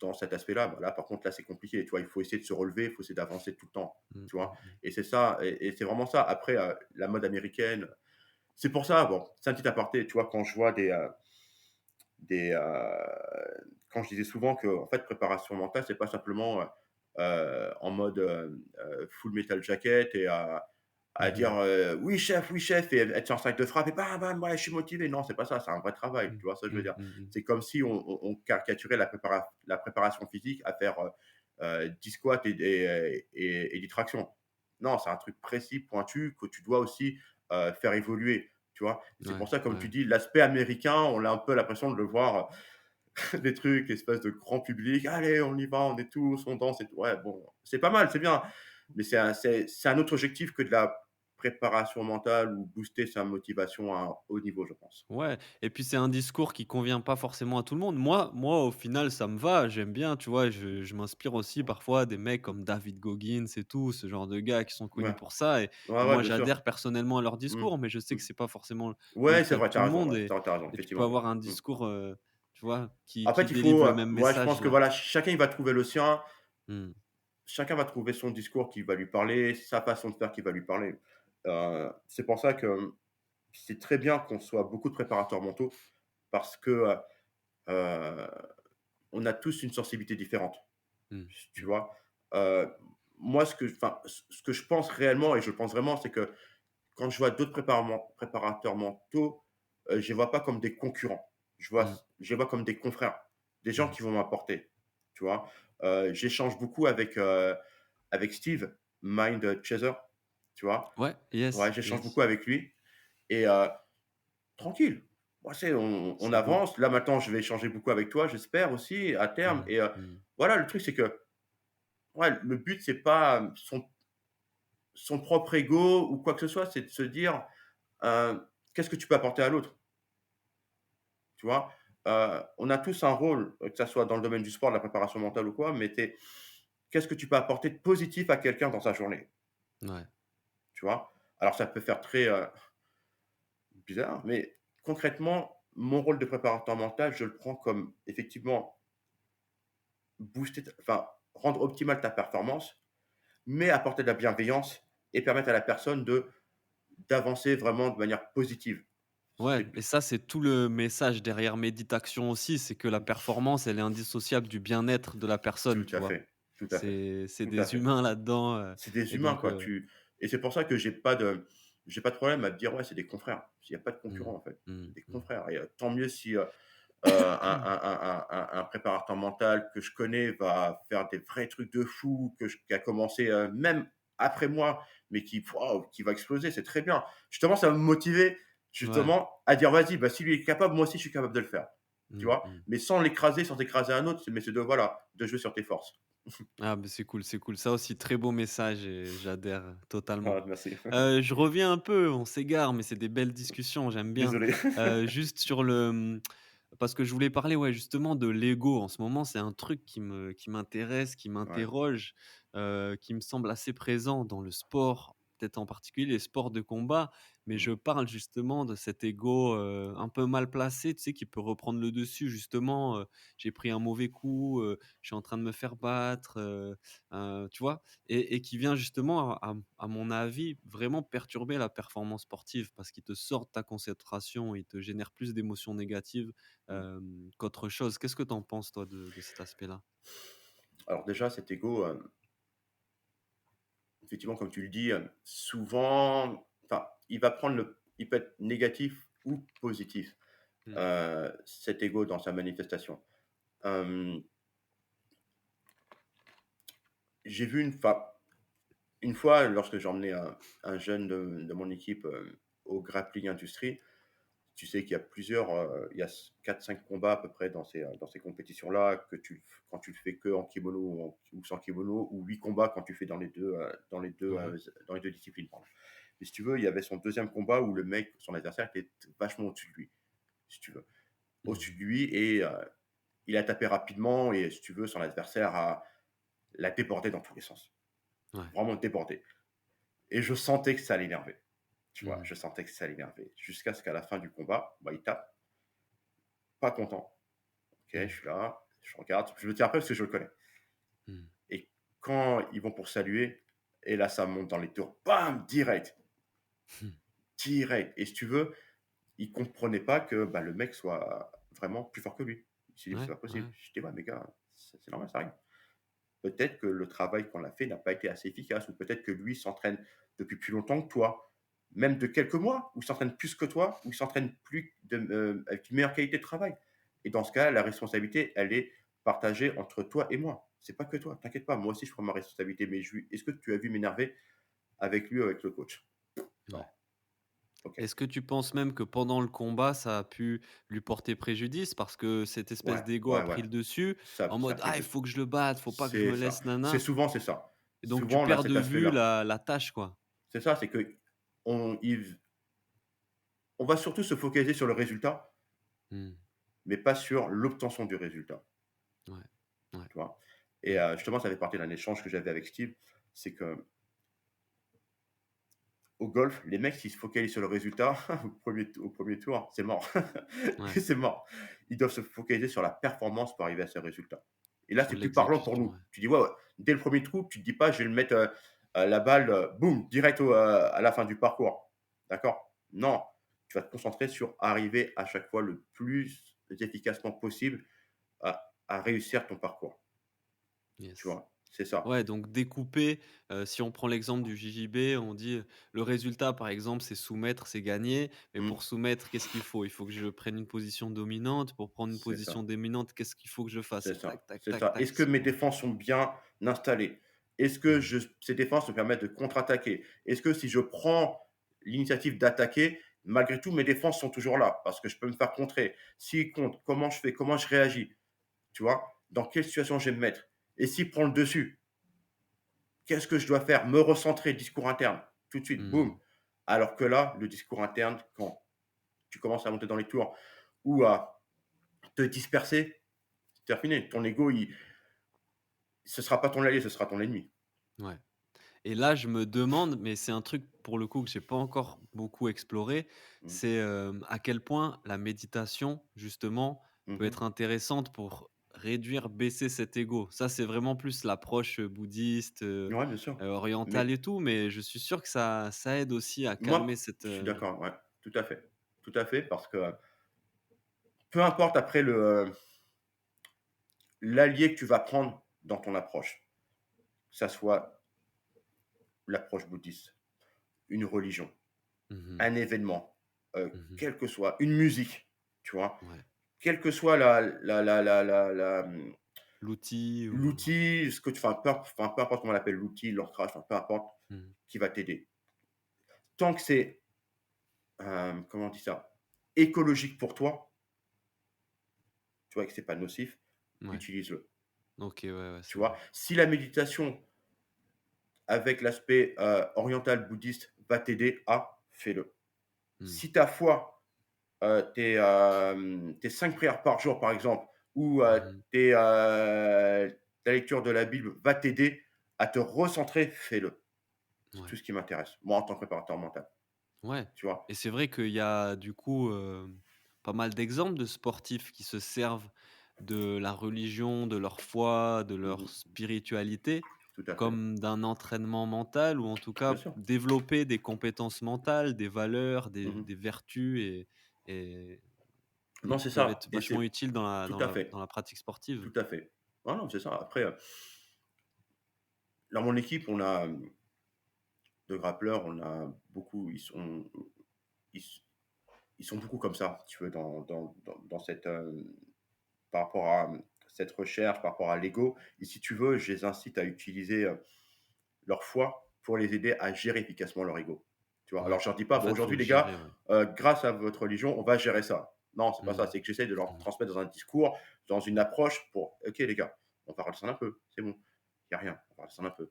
dans cet aspect-là, bah, là, par contre, là, c'est compliqué, tu vois? Il faut essayer de se relever, il faut essayer d'avancer tout le temps, mmh, tu mmh vois? mh. Et c'est ça et c'est vraiment ça. Après, la mode américaine, c'est pour ça, bon, c'est un petit aparté, tu vois? Quand je vois des, quand je disais souvent que en fait, préparation mentale, c'est pas simplement, en mode, full metal jacket et à dire, Mmh. oui chef» et être sur un sac de frappe et bam, bam, ouais, je suis motivé. Non, c'est pas ça, c'est un vrai travail, Mmh. tu vois ce que je veux Mmh, dire? mmh mh. C'est comme si on caricaturait la préparation physique à faire, 10 squats et 10 tractions. Non, c'est un truc précis, pointu, que tu dois aussi, faire évoluer, tu vois? Et c'est Ouais, pour ça, comme tu ouais. dis, l'aspect américain, on a un peu l'impression de le voir, des trucs, espèce de grand public: «Allez, on y va, on est tous, on danse et tout». Ouais, bon, c'est pas mal, c'est bien, mais c'est un autre objectif que de la préparation mentale ou booster sa motivation à un haut niveau, je pense. Ouais et puis c'est un discours qui convient pas forcément à tout le monde. Moi, au final, ça me va, j'aime bien, tu vois? Je m'inspire aussi parfois des mecs comme David Goggins et tout, ce genre de gars qui sont connus Ouais. pour ça et Ouais, ouais, moi, bien sûr. j'adhère personnellement à leur Mmh. discours, mais je sais Mmh. que c'est pas forcément le Ouais, c'est cas de vrai, tu tout as le raison, monde ouais, tu as raison, et tu peux effectivement, ouais. avoir un Mmh. discours, tu vois, En qui fait, il faut, délivre le même ouais, je message pense que là. voilà, chacun il va trouver le sien, Mmh. chacun va trouver son discours qui va lui parler, sa façon de faire qui va lui parler. C'est pour ça que c'est très bien qu'on soit beaucoup de préparateurs mentaux parce que, heu, on a tous une sensibilité différente, Mmh. tu Mmh. vois? Heu, moi, ce que je pense réellement et je pense vraiment, c'est que quand je vois d'autres préparateurs mentaux, je les vois pas comme des concurrents. Mmh. Je les vois comme des confrères, des gens Mmh. qui vont m'apporter, tu vois? J'échange beaucoup avec Steve, Mind Chaser, tu vois? Ouais, Ouais, yes, j'échange yes. beaucoup avec lui et tranquille. Moi, c'est on C'est beau. avance. Là, maintenant, je vais échanger beaucoup avec toi, j'espère aussi à terme Mmh. et Mmh. voilà, le truc, c'est que, ouais, le but, c'est pas, son propre ego ou quoi que ce soit, c'est de se dire, «Qu'est-ce que tu peux apporter à l'autre?» Tu vois? On a tous un rôle, que ça soit dans le domaine du sport, de la préparation mentale ou quoi, mais qu'est-ce que tu peux apporter de positif à quelqu'un dans sa journée? Ouais. Tu vois? Alors ça peut faire très, bizarre, mais concrètement, mon rôle de préparateur mental, je le prends comme effectivement booster enfin, rendre optimale ta performance, mais apporter de la bienveillance et permettre à la personne d'avancer vraiment de manière positive. Ouais C'est et ça, c'est tout le message derrière Méditation aussi, c'est que la performance, elle est indissociable du bien-être de la personne, tout tu à vois? fait, tout à fait, C'est tout à des fait. humains là-dedans, C'est des et humains, donc quoi. Et c'est pour ça que j'ai pas de j'ai pas de problème à te dire: «Ouais, c'est des confrères». Il y a pas de Mmh. concurrents, en fait. Mmh. Des Mmh. confrères et tant mieux si, un préparateur mental que je connais va faire des vrais trucs de fou, qui a commencé, même après moi, mais waouh, qui va exploser, c'est très bien. Justement, ça va me motiver, Ouais. justement, à dire: «Vas-y, bah, si lui est capable, moi aussi je suis capable de le faire». Tu Mmh. vois? Mmh. Mais sans l'écraser, sans écraser un autre, mais c'est de voilà, de jouer sur tes forces. Ah, beh, c'est cool, c'est cool. Ça aussi, très beau message et j'adhère totalement. Ah merci. Je reviens un peu, on s'égare, mais c'est des belles discussions, j'aime bien. Désolé. Juste sur le, parce que je voulais parler, ouais, justement de l'ego. En ce moment, c'est un truc qui m'intéresse, qui Ouais. m'interroge, qui me semble assez présent dans le sport, peut-être en particulier les sports de combat. Mais Mmh. je parle justement de cet ego, un peu mal placé, tu sais, qui peut reprendre le dessus justement, «J'ai pris un mauvais coup, je suis en train de me faire battre», tu vois? Et qui vient justement à mon avis, vraiment perturber la performance sportive parce qu'il te sort de ta concentration, il te génère plus d'émotions négatives, Mmh. qu'autre chose. Qu'est-ce que tu en penses toi de cet aspect-là? Alors déjà cet ego, effectivement, comme tu le dis, souvent, enfin, il peut être négatif ou positif, Mmh. cet ego dans sa manifestation. Hem, j'ai vu une fois, lorsque j'ai emmené un jeune de mon équipe, au Grappling Industries, tu sais qu'il y a il y a 4-5 combats à peu près dans ces compétitions-là, quand tu le fais que en kimono ou sans kimono, ou 8 combats quand tu fais Ouais. dans les 2 disciplines, pardon. Mais si tu veux, il y avait son deuxième combat où le mec, son adversaire était vachement au-dessus de lui, si tu veux. Au-dessus Mmh. de lui et il a tapé rapidement et si tu veux, son adversaire l'a débordé dans tous les sens. Ouais. Vraiment débordé et je sentais que ça l'énervait. Tu vois? Mmh. Je sentais que ça l'énervait jusqu'à ce qu'à la fin du combat, bah, il tape, pas content. OK, je Mmh. suis là, je regarde, je le tiens après parce que je le connais Mmh. et quand ils vont pour saluer et là, ça monte dans les tours, bam! Direct, Mmh. direct et si tu veux, il comprenait pas que, bah, le mec soit vraiment plus fort que lui. Il s'est dit: «C'est Ouais, pas possible». ouais. Je dis: «Ouais, mais gars, c'est normal, ça arrive». Peut-être que le travail qu'on a fait n'a pas été assez efficace ou peut-être que lui s'entraîne depuis plus longtemps que toi, même de quelques mois, ou il s'entraîne plus que toi, ou il s'entraîne avec une meilleure qualité de travail. Et dans ce cas, la responsabilité, elle est partagée entre toi et moi. C'est pas que toi, t'inquiète pas, moi aussi je prends ma responsabilité, mais est-ce que tu as vu m'énerver avec lui ou avec le coach? Non. Ouais. OK. Est-ce que tu penses même que pendant le combat, ça a pu lui porter préjudice parce que cette espèce Ouais, d'ego a ouais, ouais. pris le dessus en Ça a mode: pris «Ah, il le faut que je le batte, faut pas que je c'est me laisse ça. nana» C'est ça. et donc tu Souvent, on a perds de cet vue aspect-là. la tâche, quoi? C'est ça, c'est que on il on va surtout se focaliser sur le résultat, Mmh. mais pas sur l'obtention du résultat, Ouais. Ouais. tu vois? Et Mmh. justement, ça fait partie d'un échange que j'avais avec Steve, c'est que au golf, les mecs, s'ils se focalisent sur le résultat au 1er tour, c'est mort. Ouais. C'est mort. Ils doivent se focaliser sur la performance pour arriver à ce résultat. Et là, Sur c'est plus parlant pour l'exécution, nous. ouais. Tu dis: «Ouais, ouais». Dès le premier trou, tu te dis pas: «Je vais le mettre, la balle, boum, direct à la fin du parcours». D'accord? Non, tu vas te concentrer sur arriver à chaque fois le plus efficacement possible à réussir ton parcours, tu Yes. vois? C'est ça. Ouais, donc découper, si on prend l'exemple du JJB, on dit, le résultat, par exemple, c'est soumettre, c'est gagner. Mais Mmh, pour soumettre, qu'est-ce qu'il faut? Il faut que je prenne une position dominante. Pour prendre une c'est position ça. dominante, qu'est-ce qu'il faut que je fasse? C'est Et tac, ça, tac, c'est tac, ça. tac, Est-ce que mes selon défenses sont bien installées? Est-ce que mmh, ces défenses me permettent de contre-attaquer? Est-ce que si je prends l'initiative d'attaquer, malgré tout, mes défenses sont toujours là? Parce que je peux me faire contrer. S'ils comptent, comment je fais? Comment je réagis? Tu vois? Dans quelle situation je vais me mettre? Et s'il prend le dessus, qu'est-ce que je dois faire? Me recentrer, discours interne, tout de suite, mmh, boum. Alors que là, le discours interne, quand tu commences à monter dans les tours ou à te disperser, c'est terminé. Ton ego, ce sera pas ton allié, ce sera ton ennemi. ouais. Et là, je me demande, mais c'est un truc pour le coup que j'ai pas encore beaucoup exploré, Mmh. c'est, à quel point la méditation, justement, Mmh peut mh. être intéressante pour réduire, baisser cet ego. Ça, c'est vraiment plus l'approche, bouddhiste, Ouais, bien sûr. orientale Mais et tout, mais je suis sûr que ça aide aussi à calmer moi, cette, je suis d'accord, ouais, tout à fait. Tout à fait, parce que peu importe après l'allié que tu vas prendre dans ton approche, que ça soit l'approche bouddhiste, une religion. Mmh. un événement, Mmh. quel que soit, une musique, tu vois? Ouais. Quelle que soit L'outil ou l'outil, ce que tu enfin, peu importe comment on l'appelle, l'outil, l'ancrage, enfin, peu importe, mmh. qui va t'aider. Tant que c'est, comment on dit ça? Écologique pour toi, tu vois? Et que c'est pas nocif, Ouais. utilise-le, OK, ouais, ouais, tu c'est vois? Si la méditation avec l'aspect, oriental bouddhiste va t'aider à, fais-le. mmh. Si ta foi, tes 5 prières par jour, par exemple, ou, Mmh. ta lecture de la Bible va t'aider à te recentrer, fais-le. C'est tout Ouais. ce qui m'intéresse, moi, en tant que préparateur mental, Ouais tu vois? et c'est vrai qu'il y a du coup, pas mal d'exemples de sportifs qui se servent de la religion, de leur foi, de Mmh leur mh. spiritualité Tout à fait. comme d'un entraînement mental ou en tout Bien cas sûr. développer des compétences mentales, des valeurs, des Mmh mh. des vertus et Non, qui c'est peuvent ça être et vachement c'est utiles dans la tout dans à la dans fait, la pratique sportive. tout à fait. Non, non, c'est ça. Après, dans mon équipe, on a, de grappleurs, on a beaucoup ils s ils sont beaucoup comme ça, si tu veux, dans cette, par rapport à, cette recherche, par rapport à l'ego et si tu veux, je les incite à utiliser, leur foi pour les aider à gérer efficacement leur ego. Tu vois? Ouais. Alors je leur dis En pas: «Bon fait, faut aujourd'hui le les gars, gérer, ouais. grâce à votre religion, on va gérer ça». Non, c'est pas ça, Mmh. c'est que j'essaie de leur Mmh. transmettre dans un discours, dans une Ouais. approche pour: «OK les gars, on va redescendre un peu, c'est bon, il y a rien, on va redescendre un peu.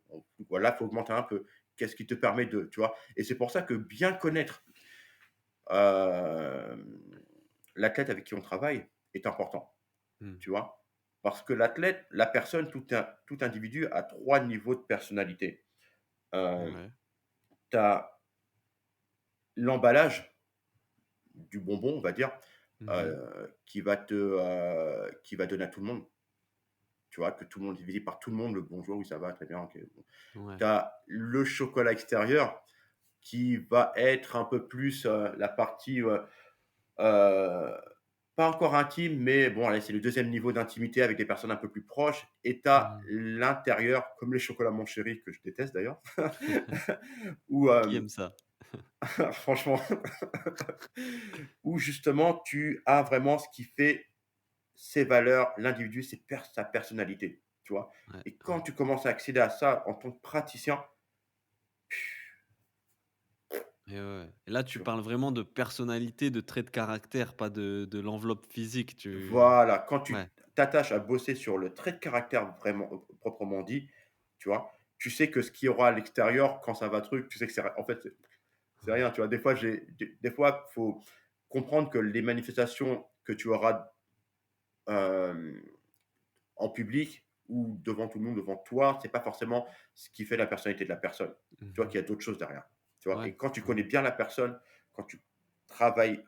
Voilà, faut augmenter un peu. Qu'est-ce qui te permet de» tu vois? Et c'est pour ça que bien connaître, hem, l'athlète avec qui on travaille est important. Mmh. Tu vois? Parce que l'athlète, la personne, tout individu a 3 niveaux de personnalité. Ouais. Tu as l'emballage du bonbon, on va dire, Mmh. qui va donner à tout le monde, tu vois? Que tout le monde est visible par tout le monde, le «Bonjour, oui, ça va, très bien, OK, bon». Ouais. Tu as le chocolat extérieur qui va être un peu plus, la partie, heu, pas encore intime, mais bon, allez, c'est le deuxième niveau d'intimité avec des personnes un peu plus proches et tu as Mmh. l'intérieur, comme les chocolats Mon Chéri, que je déteste d'ailleurs, où, Qui aime ça? franchement, où justement tu as vraiment ce qui fait ses valeurs, l'individu, sa personnalité, tu vois? Ouais, Et quand ouais. tu commences à accéder à ça en tant que praticien, Et ouais, ouais. Et là, tu tu vois? parles vraiment de personnalité, de traits de caractère, pas de l'enveloppe physique, tu Voilà, quand ouais. tu t'attaches à bosser sur le trait de caractère vraiment, proprement dit, tu vois? Tu sais que ce qu'il y aura à l'extérieur quand ça va truc, tu sais que en fait, c'est Ouais. rien, tu vois? Des fois, faut comprendre que les manifestations que tu auras, hem, en public ou devant tout le monde, devant toi, c'est pas forcément ce qui fait la personnalité de la personne. Tu vois Mmh. qu'il y a d'autres choses derrière, tu vois? Ouais, Et quand tu ouais. connais bien la personne, quand tu travailles,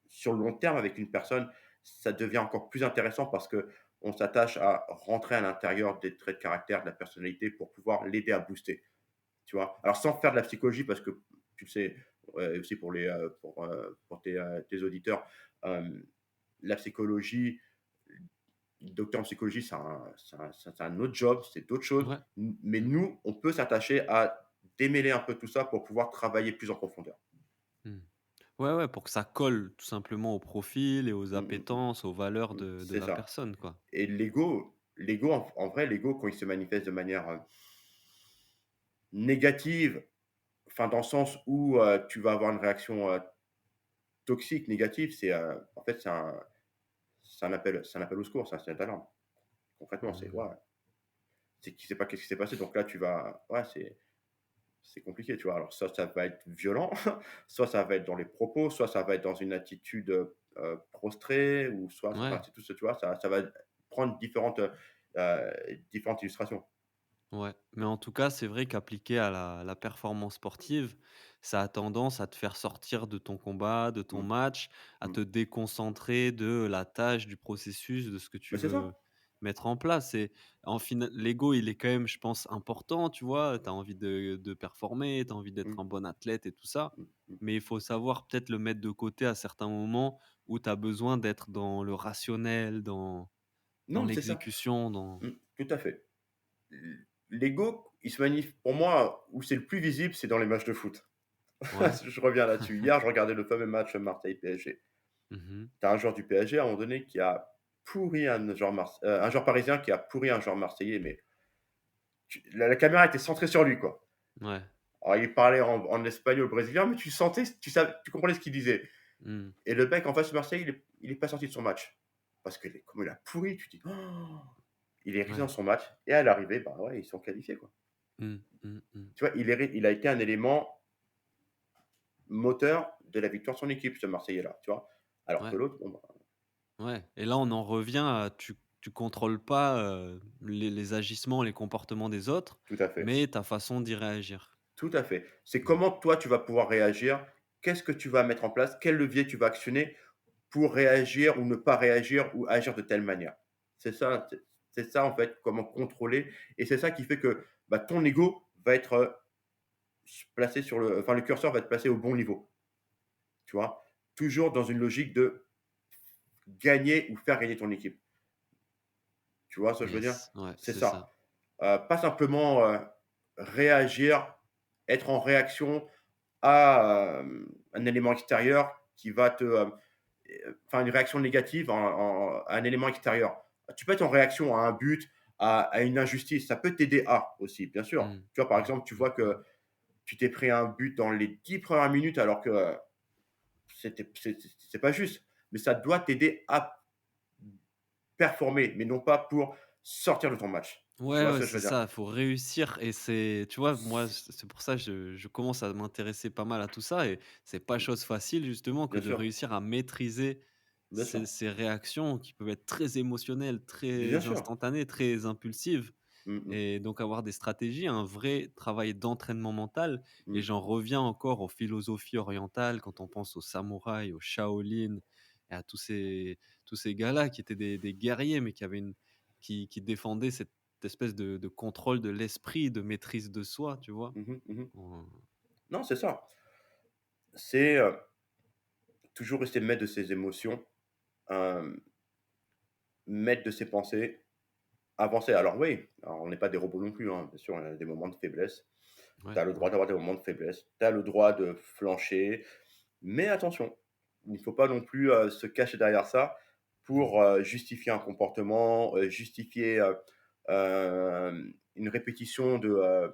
sur le long terme avec une personne, ça devient encore plus intéressant parce qu'on s'attache à rentrer à l'intérieur des traits de caractère, de la personnalité pour pouvoir l'aider à booster, tu vois? Alors sans faire de la psychologie parce que tu le sais, aussi pour tes auditeurs, la psychologie, docteur en psychologie, c'est un autre job, c'est d'autres choses. Ouais. Mais Mmh. nous, on peut s'attacher à démêler un peu tout ça pour pouvoir travailler plus en profondeur. Mmh. Ouais, ouais, pour que ça colle tout simplement au profil et aux Mmh, mmh, mmh, appétences, aux valeurs de c'est la ça. personne, quoi. Et l'ego en vrai, l'ego quand il se manifeste de manière, négative, enfin dans le sens où, tu vas avoir une réaction, toxique, négative, en fait, c'est un appel au secours, c'est un signal d'alarme. Concrètement, c'est: Mmh. «Ouais, c'est qui sait pas qu'est-ce qui s'est passé?» donc là, tu vas ouais, c'est compliqué, tu vois? Alors ça va être violent, soit ça va être dans les propos, soit ça va être dans une attitude, prostrée ou soit enfin, Ouais. c'est tout ça, tu vois? Ça va prendre différentes illustrations. Ouais, mais en tout cas, c'est vrai qu'appliqué à la performance sportive, ça a tendance à te faire sortir de ton combat, de ton Mmh, match, à mmh. te déconcentrer de la tâche, du processus, de ce que tu Mais c'est veux ça. mettre en place et en final l'ego, il est quand même, je pense, important, tu vois? Tu as envie de performer, tu as envie d'être Mmh, un bon athlète et tout ça, mmh, mmh. mais il faut savoir peut-être le mettre de côté à certains moments où tu as besoin d'être dans le rationnel, dans Non, mais c'est ça. l'exécution, dans Mmh, tout à fait. L'ego, il se manifeste pour moi, où c'est le plus visible, c'est dans les matchs de foot. Ouais. Je reviens là-dessus. Hier, je regardais le fameux match Marseille-PSG. Mmh. Tu as un joueur du PSG, à un moment donné, qui a pourri un joueur parisien qui a pourri un joueur marseillais, mais la caméra était centrée sur lui, quoi. Ouais. Alors il parlait en espagnol brésilien, mais tu comprenais ce qu'il disait. Mmh. Et le mec en face de Marseille, il est pas sorti de son match. Parce que comment il a pourri, tu dis: «Oh!» Il est resté dans Ouais. son match et à l'arrivée, bah, ouais, ils sont qualifiés, quoi. Mmh. Mmh mh. Tu vois, il a été un élément moteur de la victoire de son équipe, ce Marseillais-là, tu vois? Alors que Ouais. l'autre, bon, bah, Ouais et là, on en revient à tu contrôles pas, les agissements, les comportements des autres, tout à fait, mais ta façon d'y réagir. tout à fait. C'est Mmh. comment toi tu vas pouvoir réagir, qu'est-ce que tu vas mettre en place, quel levier tu vas actionner pour réagir ou ne pas réagir ou agir de telle manière. C'est ça en fait, comment contrôler et c'est ça qui fait que, bah, ton ego va être, placé sur le curseur va être placé au bon niveau, tu vois? Toujours dans une logique de gagner ou faire gagner ton équipe. Tu vois ce que je veux dire? Yes, ouais, C'est c'est ça. ça. Pas simplement, réagir, être en réaction à, un élément extérieur qui va enfin une réaction négative à un élément extérieur. Tu peux être en réaction à un but, à une injustice, ça peut t'aider à aussi, bien sûr. Mmh. Tu vois, par Mmh. exemple, tu Mmh vois mh. que tu t'es pris un but dans les 10 premières minutes alors que, c'est pas juste, mais ça doit t'aider à performer, mais non pas pour sortir de ton match. Tu Ouais, vois ce ouais, que je c'est veux dire? ça, faut réussir et c'est tu vois, moi, c'est pour ça, je commence à m'intéresser pas mal à tout ça et c'est pas chose facile justement que Bien de sûr, réussir à maîtriser bien sûr, ces réactions qui peuvent être très émotionnelles, bien très sûr. instantanées, très impulsives. Mmh mh. Et donc avoir des stratégies, un vrai travail d'entraînement mental et Mmh. j'en reviens encore aux philosophies orientales quand on pense aux samouraïs, aux Shaolin et à tous ces gars-là qui étaient des guerriers, mais qui avaient une qui défendaient cette espèce de contrôle de l'esprit, de maîtrise de soi, tu vois? Mmh mh. Mmh. En Non, c'est ça. C'est, toujours rester maître de ses émotions, hem, maître de ses pensées, avancer. Alors oui, alors on n'est pas des robots non plus, hein, bien sûr, il y a des moments de faiblesse. Tu ouais, as le droit ouais. d'avoir des moments de faiblesse, tu as le droit de flancher, mais attention, il ne faut pas non plus, se cacher derrière ça Mmh. pour, justifier un comportement, justifier, une répétition de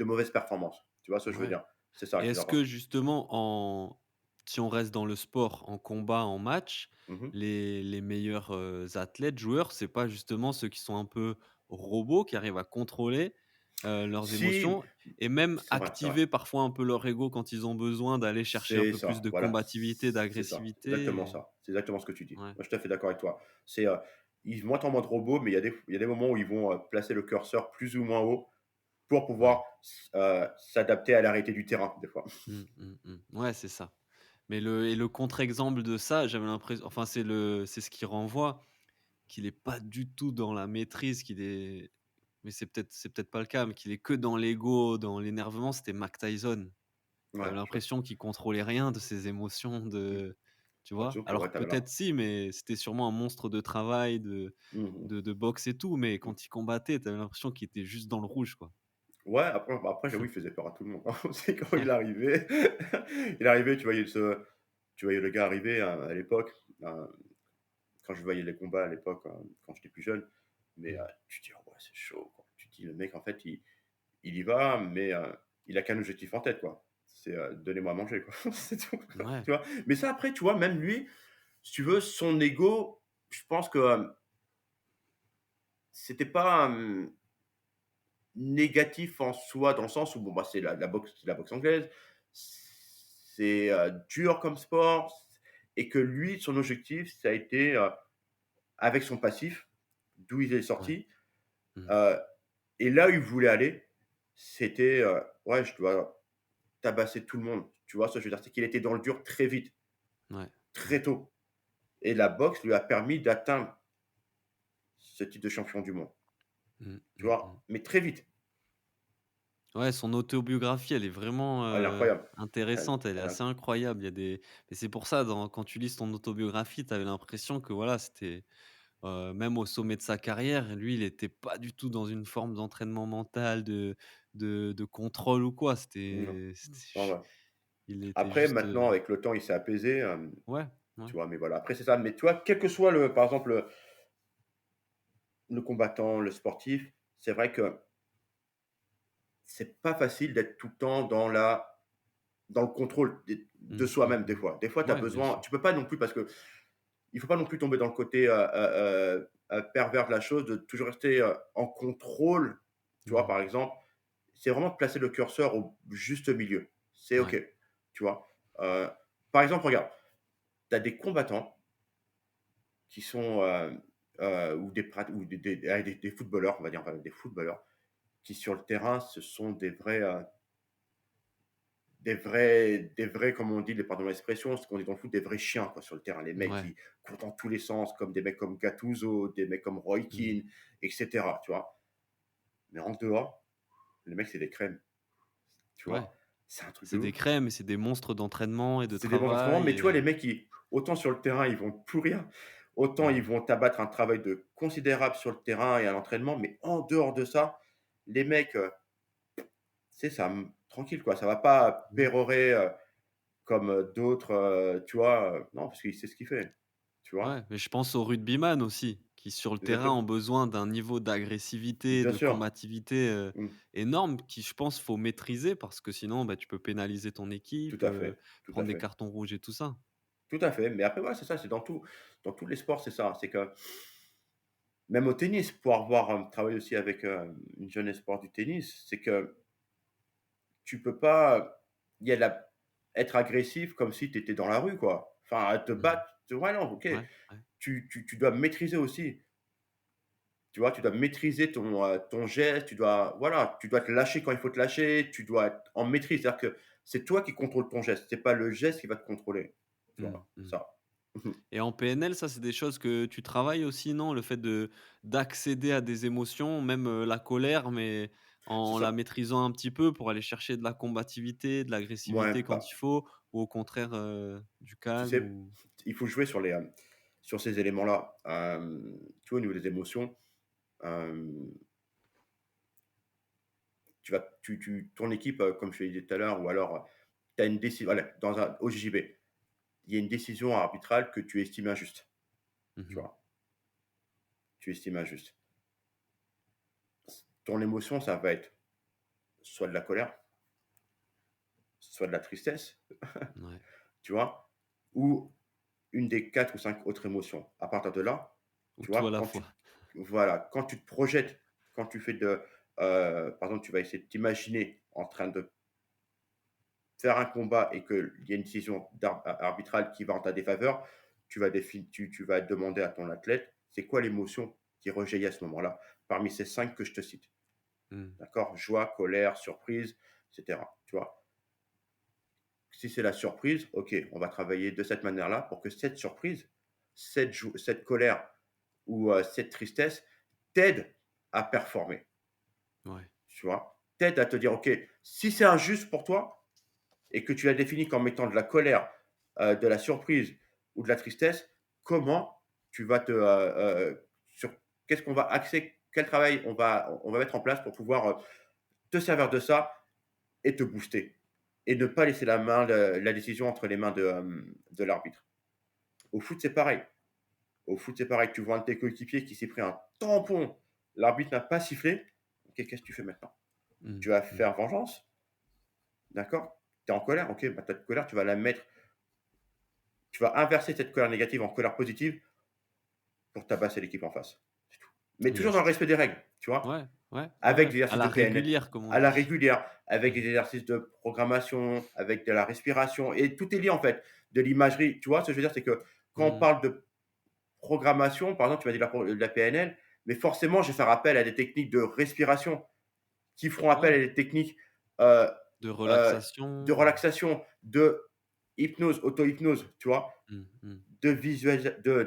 mauvaises performances. Tu vois ce que je veux Ouais. dire? C'est ça Et qui est est-ce que important. justement en si on reste dans le sport, en combat, en match, Mmh mh. les meilleurs, athlètes, joueurs, c'est pas justement ceux qui sont un peu robots, qui arrivent à contrôler, leurs Si, émotions et même c'est vrai. activer parfois un peu leur ego quand ils ont besoin d'aller chercher un C'est peu plus ça, de voilà, combativité, c'est ça, d'agressivité exactement et ça. C'est exactement ce que tu dis. ouais, Moi, je suis tout à fait d'accord avec toi. C'est, ils vont être en mode robot, mais il y a des moments où ils vont, placer le curseur plus ou moins haut pour ouais. pouvoir s'adapter à la réalité du terrain, des fois. Mmh, mmh, mmh. Ouais, c'est ça. Mais le contre-exemple de ça, j'avais l'impression enfin, c'est ce qui renvoie qu'il est pas du tout dans la maîtrise, qu'il est mais c'est peut-être pas le cas, mais qu'il est que dans l'ego, dans l'énervement, c'était Mike Tyson. Tu Ouais, avais je vois. l'impression qu'il contrôlait rien de ses émotions, Mmh. de tu Bah, vois? disons que ouais, Alors tu là peut-être si, mais c'était sûrement un monstre de travail, mmh mh. de boxe et tout, mais Mmh. quand il combattait, tu avais l'impression qu'il était juste dans le rouge, quoi. Ouais, après j'avoue, il faisait peur à tout le monde, hein. C'est quand il arrivait il arrivait, tu voyais le gars arriver, à l'époque, quand je voyais les combats à l'époque, quand j'étais plus jeune, mais Mmh. tu te dis: «Oh ouais, c'est chaud, quoi». Tu te dis: «Le mec, en fait, il y va, mais il a qu'un objectif en tête, quoi. C'est, donnez-moi à manger, quoi». C'est tout, quoi, Ouais. tu vois? Mais ça, après, tu vois, même lui, si tu veux, son ego, je pense que, c'était pas, négatif en soi, dans le sens où, bon, bah, c'est la boxe anglaise, c'est, dur comme sport et que lui, son objectif, ça a été, avec son passif, d'où il est Ouais. sorti, Mmh. heu et là où il voulait aller, c'était, ouais, je dois tabasser tout le monde. Tu vois ce que je veux dire? C'est qu'il était dans le dur très vite, Ouais. Ouais. très tôt et la boxe lui a permis d'atteindre ce titre de champion du monde, Mmh, tu mmh mh. vois? Mais très vite. Ouais, son autobiographie, elle est vraiment, Elle est incroyable. intéressante, elle est Elle est assez incroyable. incroyable. Il y a des et c'est pour ça, quand tu lis son autobiographie, tu avais l'impression que voilà, c'était même au sommet de sa carrière, lui, il était pas du tout dans une forme d'entraînement mental, de contrôle ou quoi. Non, C'était non, ouais. il était Après juste, maintenant avec le temps, il s'est apaisé, ouais, ouais. tu vois? Mais voilà, après c'est ça, mais tu vois, quel que soit le par exemple, le combattant, le sportif, c'est vrai que c'est pas facile d'être tout le temps dans le contrôle de Mmh, soi-même des mmh. fois. Des fois, tu as Ouais, bien besoin sûr. tu peux pas non plus parce que il faut pas non plus tomber dans le côté, pervers de la chose, de toujours rester, en contrôle. Tu vois? Mmh. Par exemple, c'est vraiment de placer le curseur au juste milieu. C'est OK, Ouais, tu vois? Heu, Par exemple, regarde, tu as des combattants qui sont, ou des footballeurs, on va dire, des footballeurs qui sur le terrain, ce sont des vrais, comme on dit, pardon l'expression, ce qu'on dit dans le foot, des vrais chiens, quoi, sur le terrain. Les mecs ouais. qui courent dans tous les sens, comme des mecs comme Gattuso, des mecs comme Roy Mmh. Keane, et cetera, tu vois? Mais en dehors, les mecs, c'est des crèmes, tu Ouais. vois? C'est un truc de C'est des ouf. crèmes et c'est des monstres d'entraînement et de C'est des bons entraînements, travail mais tu vois, et les mecs, autant sur le terrain, ils vont te pourrir, autant ils mmh. vont t'abattre un travail de considérable sur le terrain et à l'entraînement, mais en dehors de ça, les mecs, tu sais, tranquille, quoi. Ça va pas Ouais. pérorer, comme, d'autres, tu vois? Non, parce qu'il sait ce qu'il fait, tu Ouais, vois? mais je pense aux rugbyman aussi, qui sur le terrain Exactement. ont besoin d'un niveau d'agressivité, Bien de sûr. combativité, Mmh. énorme qui je pense faut maîtriser parce que sinon, bah, tu peux pénaliser ton Tout équipe, à fait, tout à prendre des fait. cartons rouges et tout ça. Tout à fait, mais après, voilà, c'est ça, c'est dans tous les sports, c'est ça. C'est que même au tennis, pour avoir, travaillé aussi avec, une jeune espoir du tennis, c'est que tu peux pas il y a la être agressif comme si tu étais dans la rue, quoi. Enfin, te Mmh. battre, ouais, non, OK. Ouais, ouais. Tu dois maîtriser aussi, tu vois? Tu dois maîtriser ton geste, tu dois te lâcher quand il faut te lâcher, tu dois être en maîtrise. C'est-à-dire que c'est toi qui contrôles ton geste, c'est pas le geste qui va te contrôler, tu Mmh, vois? mmh. Ça. Et en PNL, ça, c'est des choses que tu travailles aussi, non? Le fait de d'accéder à des émotions, même, la colère, mais C'est en la ça. maîtrisant un petit peu pour aller chercher de la combativité, de Mouais, l'agressivité quand il bah, faut ou au contraire, du tu calme sais, ou il faut jouer sur ces éléments-là. Tu vois, au niveau des émotions, hem, ton équipe, comme je te l'ai dit tout à l'heure, ou alors, tu as une décision, voilà, au JJB, il y a une décision arbitrale que tu estimes injuste, tu mmh. vois? Tu estimes injuste. Ton émotion, ça va être soit de la colère, soit de la tristesse, Ouais, tu vois? Ou une des 4 ou 5 autres émotions. À partir de là, ou tu tout à vois, la fois. quand tu te projettes, quand tu fais par exemple, tu vas essayer de t'imaginer en train de faire un combat et qu'il y a une décision arbitrale qui va en ta défaveur, tu vas demander à ton athlète, c'est quoi l'émotion qui rejaillit à ce moment-là, parmi ces 5 que je te cite. Mmh. D'accord? Joie, colère, surprise, et cetera, tu vois? Si c'est la surprise, OK, on va travailler de cette manière-là pour que cette surprise, cette colère ou, cette tristesse t'aide à performer, Ouais, tu vois? T'aide à te dire: «OK, si c'est injuste pour toi et que tu l'as défini comme étant de la colère, de la surprise ou de la tristesse, comment tu vas sur qu'est-ce qu'on va axer, quel travail on va mettre en place pour pouvoir, te servir de ça et te booster et ne pas laisser la décision entre les mains de l'arbitre. Au foot, c'est pareil. Au foot, c'est pareil. Tu vois un de tes coéquipiers qui s'est pris un tampon, l'arbitre n'a pas sifflé. OK, qu'est-ce que tu fais maintenant? mmh, Tu vas mmh. faire vengeance, d'accord? Tu es en colère, OK, bah, ta colère, tu vas inverser cette colère négative en colère positive pour tabasser l'équipe en face. C'est tout. Mais toujours dans Yes. le respect des règles, tu vois? Ouais, ouais, ouais, Avec ouais. des À exercices de la PNL régulière, comme on à la dit. régulière, avec Mmh. des exercices de programmation, avec de la respiration, et tout est lié en fait, de l'imagerie. Tu vois ce que je veux dire? C'est que quand on Mmh. parle de programmation, par exemple, tu m'as dit de la PNL, mais forcément, je vais faire appel à des techniques de respiration qui feront appel Ouais, à des techniques, heu de heu, de relaxation. relaxation, de hypnose, auto-hypnose, tu vois? Mmh, mmh.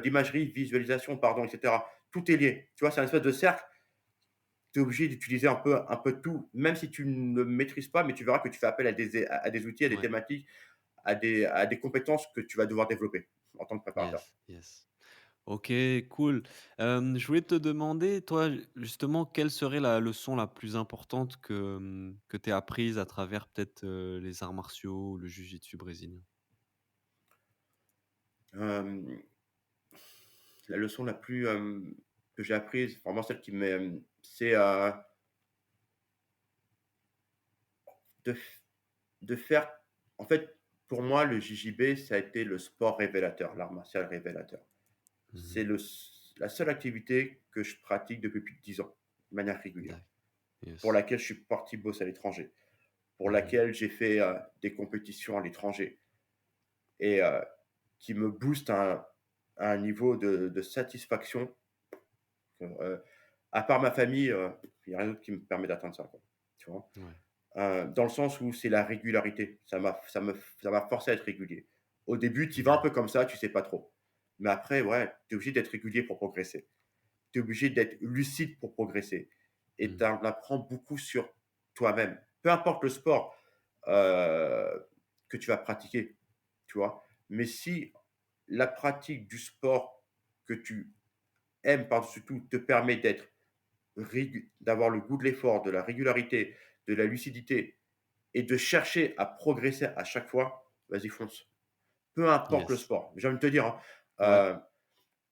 D'imagerie, visualisation, pardon, et cetera. Tout est lié. Tu vois? C'est un espèce de cercle. Tu es obligé d'utiliser un peu tout, même si tu ne maîtrises pas, mais tu verras que tu fais appel à des outils, à des Ouais. thématiques, à des compétences que tu vas devoir développer en tant que préparateur. Yes, yes. OK, cool. Je voulais te demander, toi, justement, quelle serait la leçon la plus importante que tu aies apprise à travers peut-être, les arts martiaux ou le jiu-jitsu brésilien? Hem, la leçon la plus, que j'ai apprise, vraiment celle qui m'est, c'est, de f de faire en fait, pour moi, le JJB, ça a été le sport révélateur, l'art martial révélateur. Mmh. C'est la seule activité que je pratique depuis plus de 10 ans, de manière régulière, pour Yes. laquelle je suis parti bosser à l'étranger, pour Mmh. laquelle j'ai fait, des compétitions à l'étranger et qui me booste à un niveau de satisfaction, heu, à part ma famille, il y a rien d'autre qui me permet d'atteindre ça, quoi, tu vois? Ouais. Dans le sens où c'est la régularité. Ça m'a forcé à être régulier. Au début, tu y vas un Mmh. peu comme ça, tu sais pas trop. Mais après, ouais, tu es obligé d'être régulier pour progresser. Tu es obligé d'être lucide pour progresser et tu Mmh. en apprends beaucoup sur toi-même. Peu importe le sport, heu, que tu vas pratiquer, tu vois? Mais si la pratique du sport que tu aimes par-dessus tout te permet d'avoir le goût de l'effort, de la régularité, de la lucidité et de chercher à progresser à chaque fois, vas-y fonce. Peu importe le Yes. sport. J'ai envie de te dire, hein, Ouais.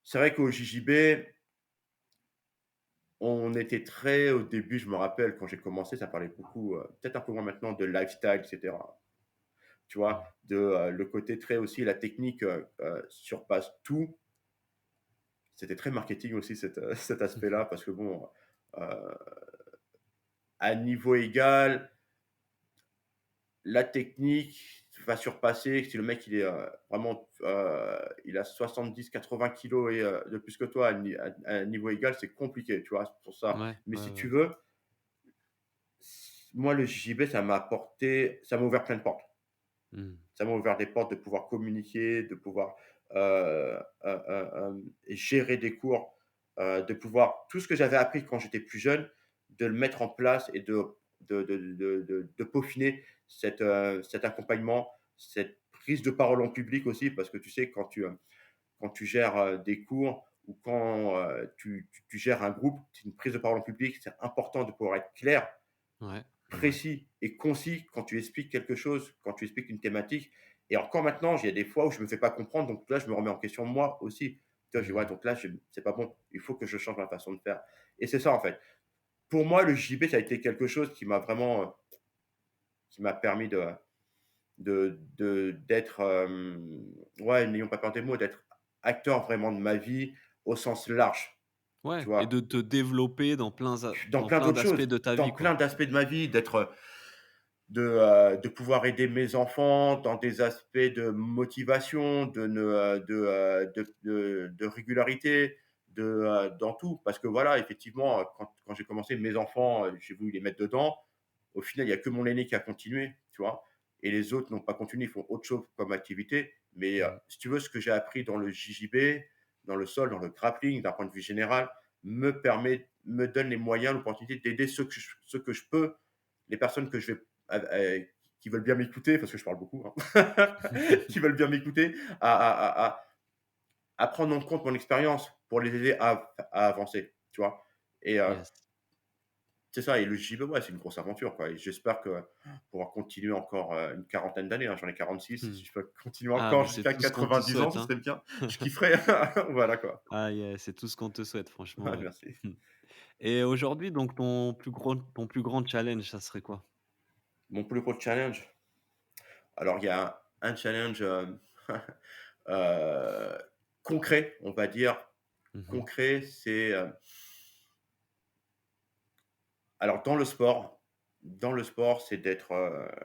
c'est vrai qu'au JJB, on était très au début, je me rappelle quand j'ai commencé, ça parlait beaucoup, peut-être un peu moins maintenant, de lifestyle et cetera. Tu vois? Mmh. Le côté très aussi la technique, surpasse tout. C'était très marketing aussi cet aspect-là parce que bon, heu, à niveau égal, la technique va surpasser. Si le mec il est, vraiment, il a 70-80 kilos et de plus que toi à un niveau égal, c'est compliqué, tu vois? C'est pour ça. Ouais, Mais ouais, si tu ouais. veux, moi le JJB ça m'a ouvert plein de portes. Mmh. Ça m'a ouvert des portes de pouvoir communiquer, de pouvoir, gérer des cours, de pouvoir tout ce que j'avais appris quand j'étais plus jeune, de le mettre en place et de peaufiner cet accompagnement, cette prise de parole en public aussi. Parce que tu sais, quand tu gères, des cours ou quand, tu gères un groupe, c'est une prise de parole en public, c'est important de pouvoir être clair, Ouais, ouais. précis et concis quand tu expliques quelque chose, quand tu expliques une thématique. Et encore maintenant, il y a des fois où je me fais pas comprendre, donc là, je me remets en question moi aussi. Tu vois, je dis: «Ouais, Mmh. donc là, c'est pas bon, il faut que je change ma façon de faire» et c'est ça, en fait. Pour moi, le JB, ça a été quelque chose qui m'a vraiment, qui m'a permis d'être, ouais, n'ayons pas peur des mots, d'être acteur vraiment de ma vie au sens large, Ouais tu et vois? de te développer Dans dans plein plein d'autres d'aspects choses, de ta dans vie, plein quoi. d'aspects de ma vie, de pouvoir aider mes enfants dans des aspects de motivation, de régularité, dans tout. Parce que voilà, effectivement, quand j'ai commencé, mes enfants, j'ai voulu les mettre dedans. Au final, il y a que mon aîné qui a continué, tu vois? Et les autres n'ont pas continué, ils font autre chose comme activité. Mais, Mmh. si tu veux, ce que j'ai appris dans le JJB, dans le sol, dans le grappling, d'un point de vue général, me donne les moyens, l'opportunité d'aider ceux que je peux, les personnes que je vais qui veulent bien m'écouter, parce que je parle beaucoup, hein, qui veulent bien m'écouter, à prendre en compte mon expérience pour les aider à avancer, tu vois? Et Yes. c'est ça et le JB, ouais, c'est une grosse aventure, quoi et j'espère que pouvoir continuer encore, une quarantaine d'années, hein. J'en ai 46, Mmh. si je peux continuer Ah, encore bah, c'est jusqu'à tout ce qu'on te 90 ans, souhaite, ce hein. serait bien. Je kifferais. Voilà, quoi. Ah yeah, c'est tout ce qu'on te souhaite, franchement, Ouais, ouais. merci. Et aujourd'hui, donc ton plus grand challenge, ça serait quoi? Mon plus gros challenge? Alors il y a un challenge, heu, concret, on va dire. Mmh. Concret, c'est, alors dans le sport, c'est d'être,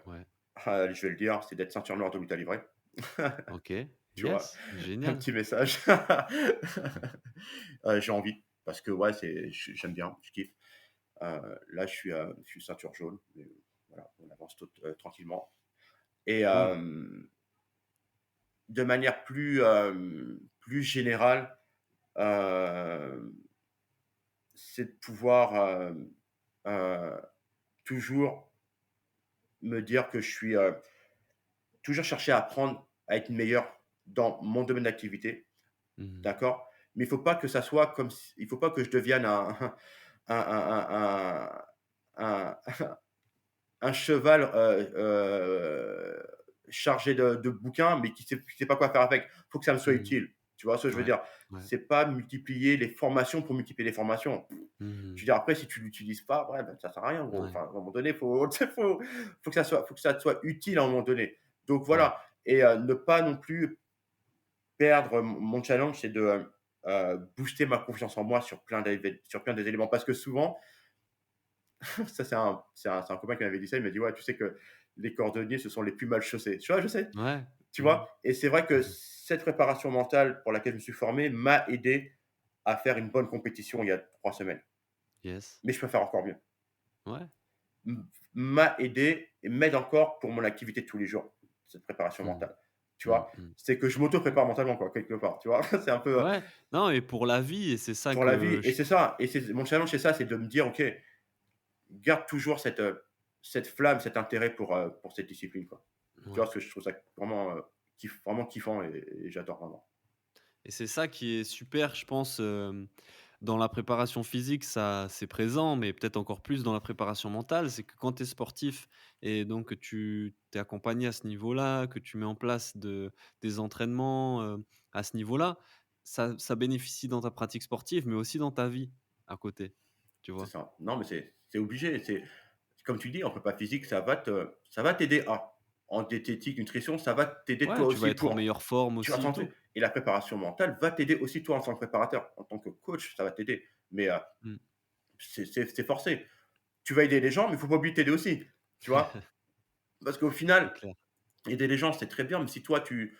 Ouais. allez, je vais le dire, c'est d'être ceinture noire de lutte à livrer. OK. Tu vois? Yes, Un génial. petit message. J'ai envie parce que ouais, j'aime bien, je kiffe. Là, je suis ceinture jaune, mais voilà, on avance tranquillement et Cool. de manière plus générale, hem, c'est de pouvoir, heu, toujours me dire que je suis, toujours chercher à apprendre à être meilleur dans mon domaine d'activité, Mmh. d'accord? mais il faut pas que ça soit comme si il faut pas que je devienne un un un cheval, chargé de bouquins, mais qui sait pas quoi faire avec. Il faut que ça me soit Mmh. utile. Tu vois ce que je veux Ouais, dire? ouais. C'est pas multiplier les formations pour multiplier les formations. Je Mmh. veux dire après si tu l'utilises pas, ouais, ben, ça sert à rien gros. Ouais, Enfin, à un moment donné, faut faut que ça te soit utile à un moment donné. Donc ouais. voilà et ne pas non plus perdre mon challenge, c'est de, booster ma confiance en moi sur plein des éléments. Parce que souvent, ça c'est un copain qui m'avait dit ça, il m'a dit: «Ouais, tu sais que les cordonniers, ce sont les plus mal chaussés». Tu vois? Je sais, Ouais. tu Mmh. vois? Et c'est vrai que cette préparation mentale pour laquelle je me suis formé m'a aidé à faire une bonne compétition il y a 3 semaines. Yes. Mais je peux faire encore mieux. Ouais. M'a aidé et m'aide encore pour mon activité de tous les jours, cette préparation Mmh. mentale. Tu Mmh vois? mh. C'est que je m'auto-prépare mentalement quoi, quelque part, tu vois? C'est un peu, Ouais, non et pour la vie et c'est ça pour la vie que et je c'est ça et c'est mon challenge, c'est ça, c'est de me dire: «OK, garde toujours cette flamme, cet intérêt pour cette discipline, quoi». Tu vois? ouais Parce que je trouve ça vraiment, vraiment kiffant et j'adore vraiment. et c'est ça qui est super, je pense, dans la préparation physique, ça c'est présent, mais peut-être encore plus dans la préparation mentale. C'est que quand tu es sportif et donc que tu t'es accompagné à ce niveau-là, que tu mets en place des entraînements, à ce niveau-là, ça bénéficie dans ta pratique sportive, mais aussi dans ta vie à côté, tu C'est vois? ça. Non, mais c'est obligé, c'est comme tu dis, en prépa physique, ça va t'aider à. En diététique, nutrition, ça va t'aider Ouais, toi tu vas aussi être en pour meilleure forme tu vas aussi et santé tout. et la préparation mentale va t'aider aussi toi en tant que préparateur. En tant que coach, ça va t'aider. Mais, Mmh. c'est forcé. Tu vas aider les gens, mais il faut pas oublier de t'aider aussi, tu vois? Parce qu'au C'est final, clair. aider les gens, c'est très bien, mais si toi tu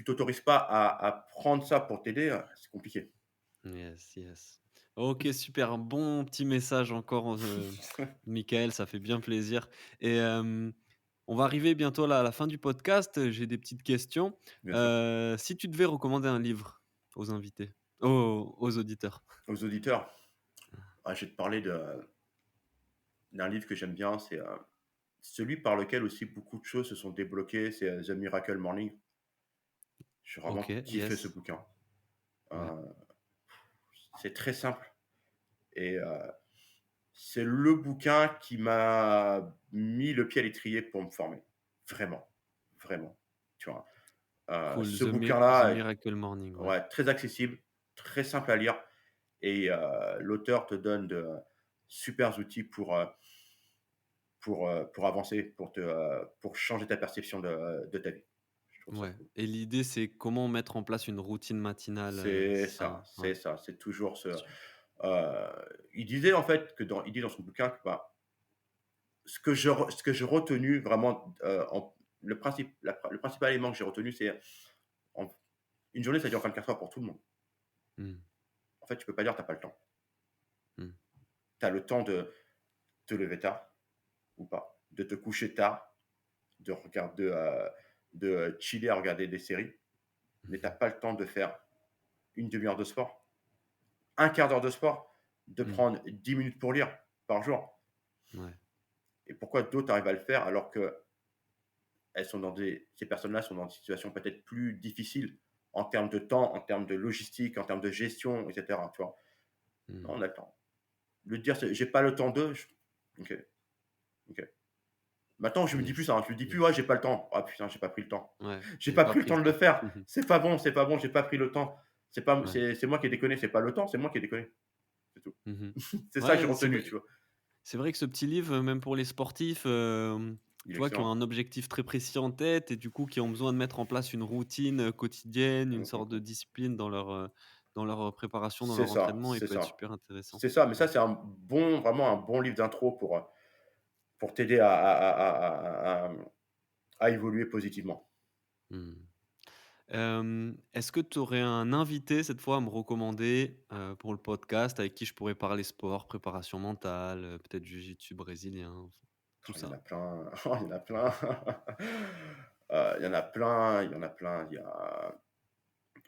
t'autorises pas à prendre ça pour t'aider, c'est compliqué. Yes, yes. OK, super, un bon petit message encore, Michael, ça fait bien plaisir et on va arriver bientôt là à la fin du podcast, j'ai des petites questions. Bien sûr. Si tu devais recommander un livre aux invités, aux auditeurs? Aux auditeurs, je vais te parler d'un livre que j'aime bien, c'est, celui par lequel aussi beaucoup de choses se sont débloquées, c'est, The Miracle Morning. J'ai OK, vraiment kiffé ce yes, bouquin. ouais, Heu, c'est très simple et c'est le bouquin qui m'a mis le pied à l'étrier pour me former. Vraiment, vraiment, tu vois? cool, Ce The bouquin-là est Miracle Morning, ouais. ouais, très accessible, très simple à lire et l'auteur te donne de supers outils pour avancer, pour changer ta perception de ta vie. Je trouve ça Ouais cool. et l'idée, c'est comment mettre en place une routine matinale, C'est c'est ça, ça, hein? Ouais. c'est ça, c'est toujours ce, Su il disait en fait que il dit dans son bouquin que, bah, ce que j'ai retenu vraiment, en le principal élément que j'ai retenu, c'est en une journée, ça dure 24 heures pour tout le monde. mmh, En fait, tu peux pas dire: «Tu as pas le temps». mmh, Tu as le temps de te lever tard ou pas, de te coucher tard, de chiller à regarder des séries, mais tu as mmh pas le temps de faire une demi heure de sport, un quart d'heure de sport, de mmh, prendre 10 minutes pour lire par jour. ouais, Et pourquoi d'autres arrivent à le faire alors que ces personnes-là sont dans des situations peut-être plus difficiles en termes de temps, en termes de logistique, en termes de gestion, et cetera, tu vois? Non, mmh, on a le temps. Le dire c'est: «J'ai pas le temps de», OK, OK. Maintenant, je me dis plus yes, ça, hein, je me dis plus: «Ouais, yes. j'ai pas le temps». Ah putain, j'ai pas pris le temps. Ouais, J'ai j'ai pas pas pris le pris le temps de le temps. faire. Mmh. C'est pas bon, j'ai pas pris le temps. C'est pas Ouais. c'est moi qui ai déconné, c'est pas le temps, c'est moi qui ai déconné, c'est tout. Mmh. C'est ça que j'ai Ouais, retenu, tu vois? c'est vrai que ce petit livre, même pour les sportifs, Il est tu vois, qui ont excellent. un objectif très précis en tête et du coup, qui ont besoin de mettre en place une routine, quotidienne, une Mmh, mmh, sorte de mmh. discipline dans leur, préparation, dans C'est leur ça, entraînement, il c'est peut être ça. super intéressant. C'est ça, mais Ouais. ça, c'est vraiment un bon livre d'intro pour t'aider à évoluer positivement. Mmh. Est-ce que tu aurais un invité cette fois à me recommander, pour le podcast avec qui je pourrais parler sport, préparation mentale, peut-être jiu-jitsu brésilien, tout Oh, il y en ça? a plein, oh, il y en a plein. Il y en a plein, il y en a plein. Il y a,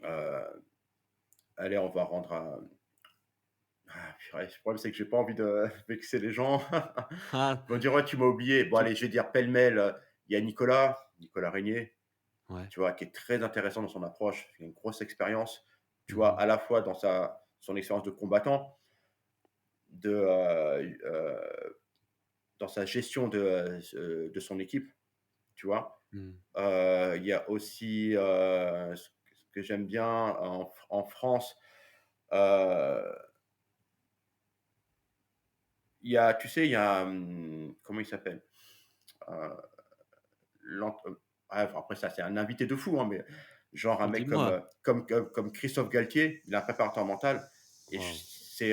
heu, allez, on va rendre un purée, le problème, c'est que j'ai pas envie de vexer les gens. Ah! Ils vont dire: «Ouais, tu m'as oublié». Bon, Tu allez, je vais dire pêle-mêle, il y a Nicolas Régnier, Ouais. tu vois? Qui est très intéressant dans son approche. Il a une grosse expérience. tu vois? Mmh. À la fois dans son expérience de combattant, de, dans sa gestion de son équipe, tu vois? Mmh. Il y a aussi, ce que j'aime bien en France, heu, il y a tu sais, il y a, comment il s'appelle? Heu, l'ent ouais, enfin, après ça, c'est un invité de fou, hein, mais genre un mec comme, Dis-moi. comme Christophe Galtier, il est un préparateur mental et Waouh. c'est,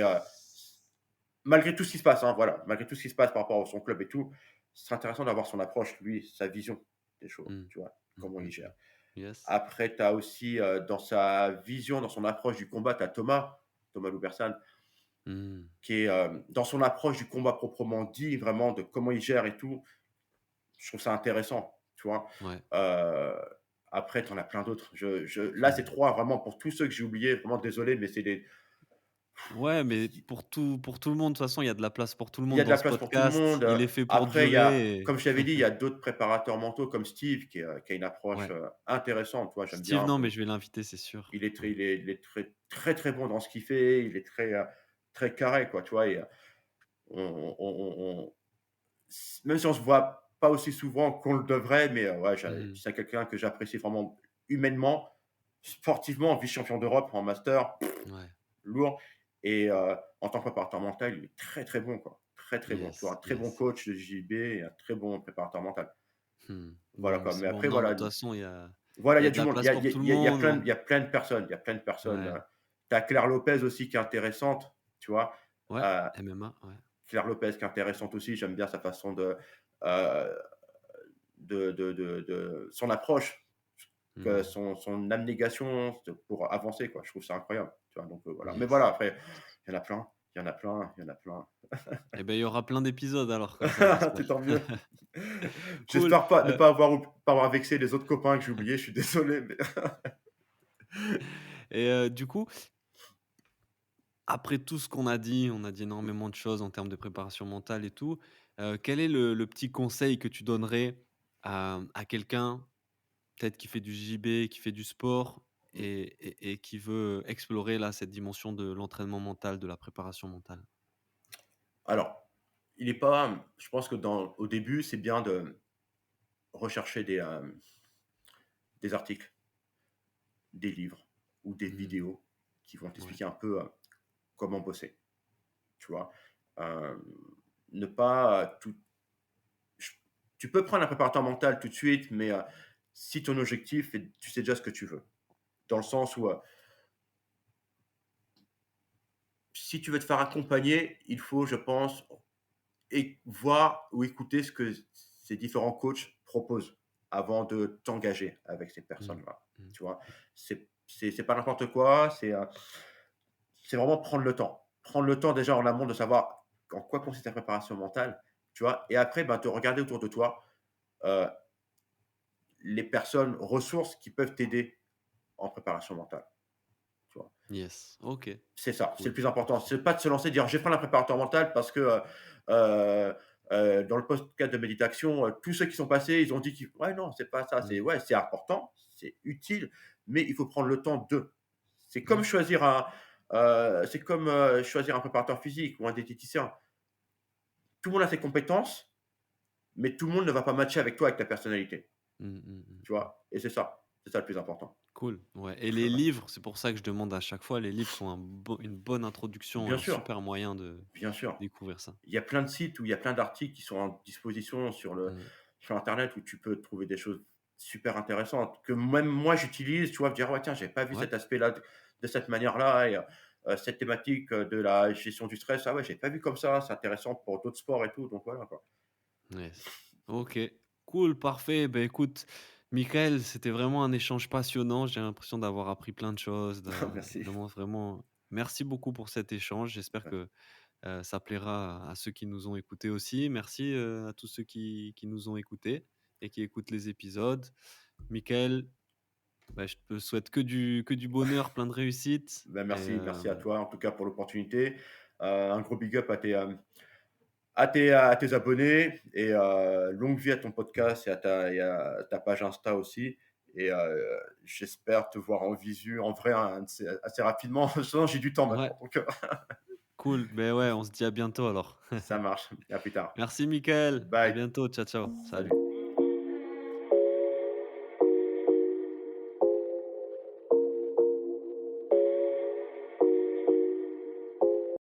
malgré tout ce qui se passe, hein, voilà, malgré tout ce qui se passe par rapport à son club et tout, c'est intéressant d'avoir son approche, lui, sa vision des choses, Mmh. tu vois? Mmh, Comment il mmh gère. mh. Yes. Après, tu as aussi, dans sa vision, dans son approche du combat, tu as Thomas Loubersan, Mmh. qui est, dans son approche du combat proprement dit, vraiment de comment il gère et tout, je trouve ça intéressant, tu vois? Ouais. Heu, Après, tu en as plein d'autres. Là, c'est Mmh. 3 vraiment pour tous ceux que j'ai oubliés, vraiment désolé, mais c'est des Ouais, mais pour tout le monde, de toute façon, il y a de la place pour tout le il y monde a de dans la ce place pour tout le podcast. monde, Il est fait pour après il y a durer et comme je t'avais dit, il y a d'autres préparateurs mentaux comme Steve qui a une approche, ouais. intéressante, tu vois? J'aime Steve, bien, non, mais je vais l'inviter, c'est sûr. il est Ouais. très très, très, très bon dans ce qu'il fait, il est très, très carré quoi, tu vois? Et on même si on se voit pas aussi souvent qu'on le devrait, mais ouais, Mmh. c'est quelqu'un que j'apprécie vraiment humainement, sportivement, vice-champion d'Europe en master, Ouais. lourd et en tant que préparateur mental, il est très, très bon quoi, très, très bon. Tu vois? Un Yes, très bon yes. coach de JB et un très bon préparateur mental. Mmh. Voilà Bon, mais quoi, c'est mais bon. après Non, mais voilà, de toute façon, il voilà, il y y a a de du la monde, place pour tout le monde, il donc y a plein de personnes, il y a plein de personnes, ouais. tu as Claire Lopez aussi qui est intéressante, tu vois? Ouais, Heu, MMA, ouais. Claire Lopez qui est intéressante aussi, j'aime bien sa façon heu, de son approche, que Mmh. son abnégation pour avancer quoi. Je trouve ça incroyable, tu vois? Donc voilà. Mais voilà, Yes. après, il y en a plein, il y en a plein, il y en a plein. Et ben, il y aura plein d'épisodes alors comme ça, j'espère. C'est tant mieux. Cool, J'espère pas ne pas avoir vexé les autres copains que j'ai oubliés, je suis désolé, mais et du coup, après tout ce qu'on a dit, on a dit énormément de choses en termes de préparation mentale et tout, quel est le petit conseil que tu donnerais à quelqu'un, peut-être qui fait du JB, qui fait du sport et qui veut explorer là, cette dimension de l'entraînement mental, de la préparation mentale? alors, il est pas je pense que au début, c'est bien de rechercher des articles, des livres ou des Mmh. vidéos qui vont Ouais. t'expliquer un peu, comment bosser, tu vois? Hem, Ne pas, tout ch tu peux prendre un préparateur mental tout de suite, mais, si ton objectif est tu sais déjà ce que tu veux. Dans le sens où, si tu veux te faire accompagner, il faut, je pense, voir ou écouter ce que ces différents coachs proposent avant de t'engager avec ces Mmh. personnes-là, Mmh. tu vois? C'est pas n'importe quoi, c'est vraiment prendre le temps. Prendre le temps déjà en amont de savoir en quoi consiste ta préparation mentale, tu vois? Et après, ben, te regarder autour de toi, heu, les personnes ressources qui peuvent t'aider en préparation mentale, tu vois? Yes, OK, C'est ça, c'est le cool, plus important. parfait. C'est pas de se lancer, de dire: «Je vais prendre un préparateur mental» parce que, dans le podcast de méditation, tous ceux qui sont passés, ils ont dit qu'ils ouais, non, c'est pas ça. C'est Mmh. ouais, c'est important, c'est utile, mais il faut prendre le temps de. Ouais. C'est comme, choisir un préparateur physique ou un diététicien. Tout le monde a ses compétences, mais tout le monde ne va pas matcher avec toi, avec ta personnalité, Mmh, mmh, tu mmh, mmh. vois? Et c'est ça le plus important. Cool, ouais et les livres, c'est pour ça que je demande à chaque fois, les livres sont une bonne introduction et Bien un sûr, super moyen de bien sûr. découvrir ça. Il y a plein de sites où il y a plein d'articles qui sont en disposition Mmh. sur internet où tu peux trouver des choses super intéressantes que même moi j'utilise, tu vois? Me dire: «Ouais tiens, j'avais pas vu Ouais, cet aspect-là de cette manière-là et cette thématique, de la gestion du stress, ah ouais, j'avais pas vu comme ça, c'est intéressant pour d'autres sports et tout», donc voilà quoi. yes. OK, cool, parfait. Ben écoute, Michael, c'était vraiment un échange passionnant. J'ai l'impression d'avoir appris plein de choses, Merci. vraiment merci beaucoup pour cet échange. J'espère que, ça plaira à ceux qui nous ont écoutés aussi. Merci, à tous ceux qui nous ont écoutés et qui écoutent les épisodes. Michael, bah, je te souhaite que du bonheur, plein de réussite Ben et merci à toi en tout cas pour l'opportunité. Un gros big up à tes abonnés et longue vie à ton podcast et à ta page Insta aussi et j'espère te voir en visu, en vrai, assez rapidement. Sinon, j'ai du temps Ouais, maintenant, donc cool. Ben ouais, on se dit à bientôt alors. ça marche. À plus tard. Merci Mickaël, à Bye. bientôt. Ciao, ciao. Salut. Salut.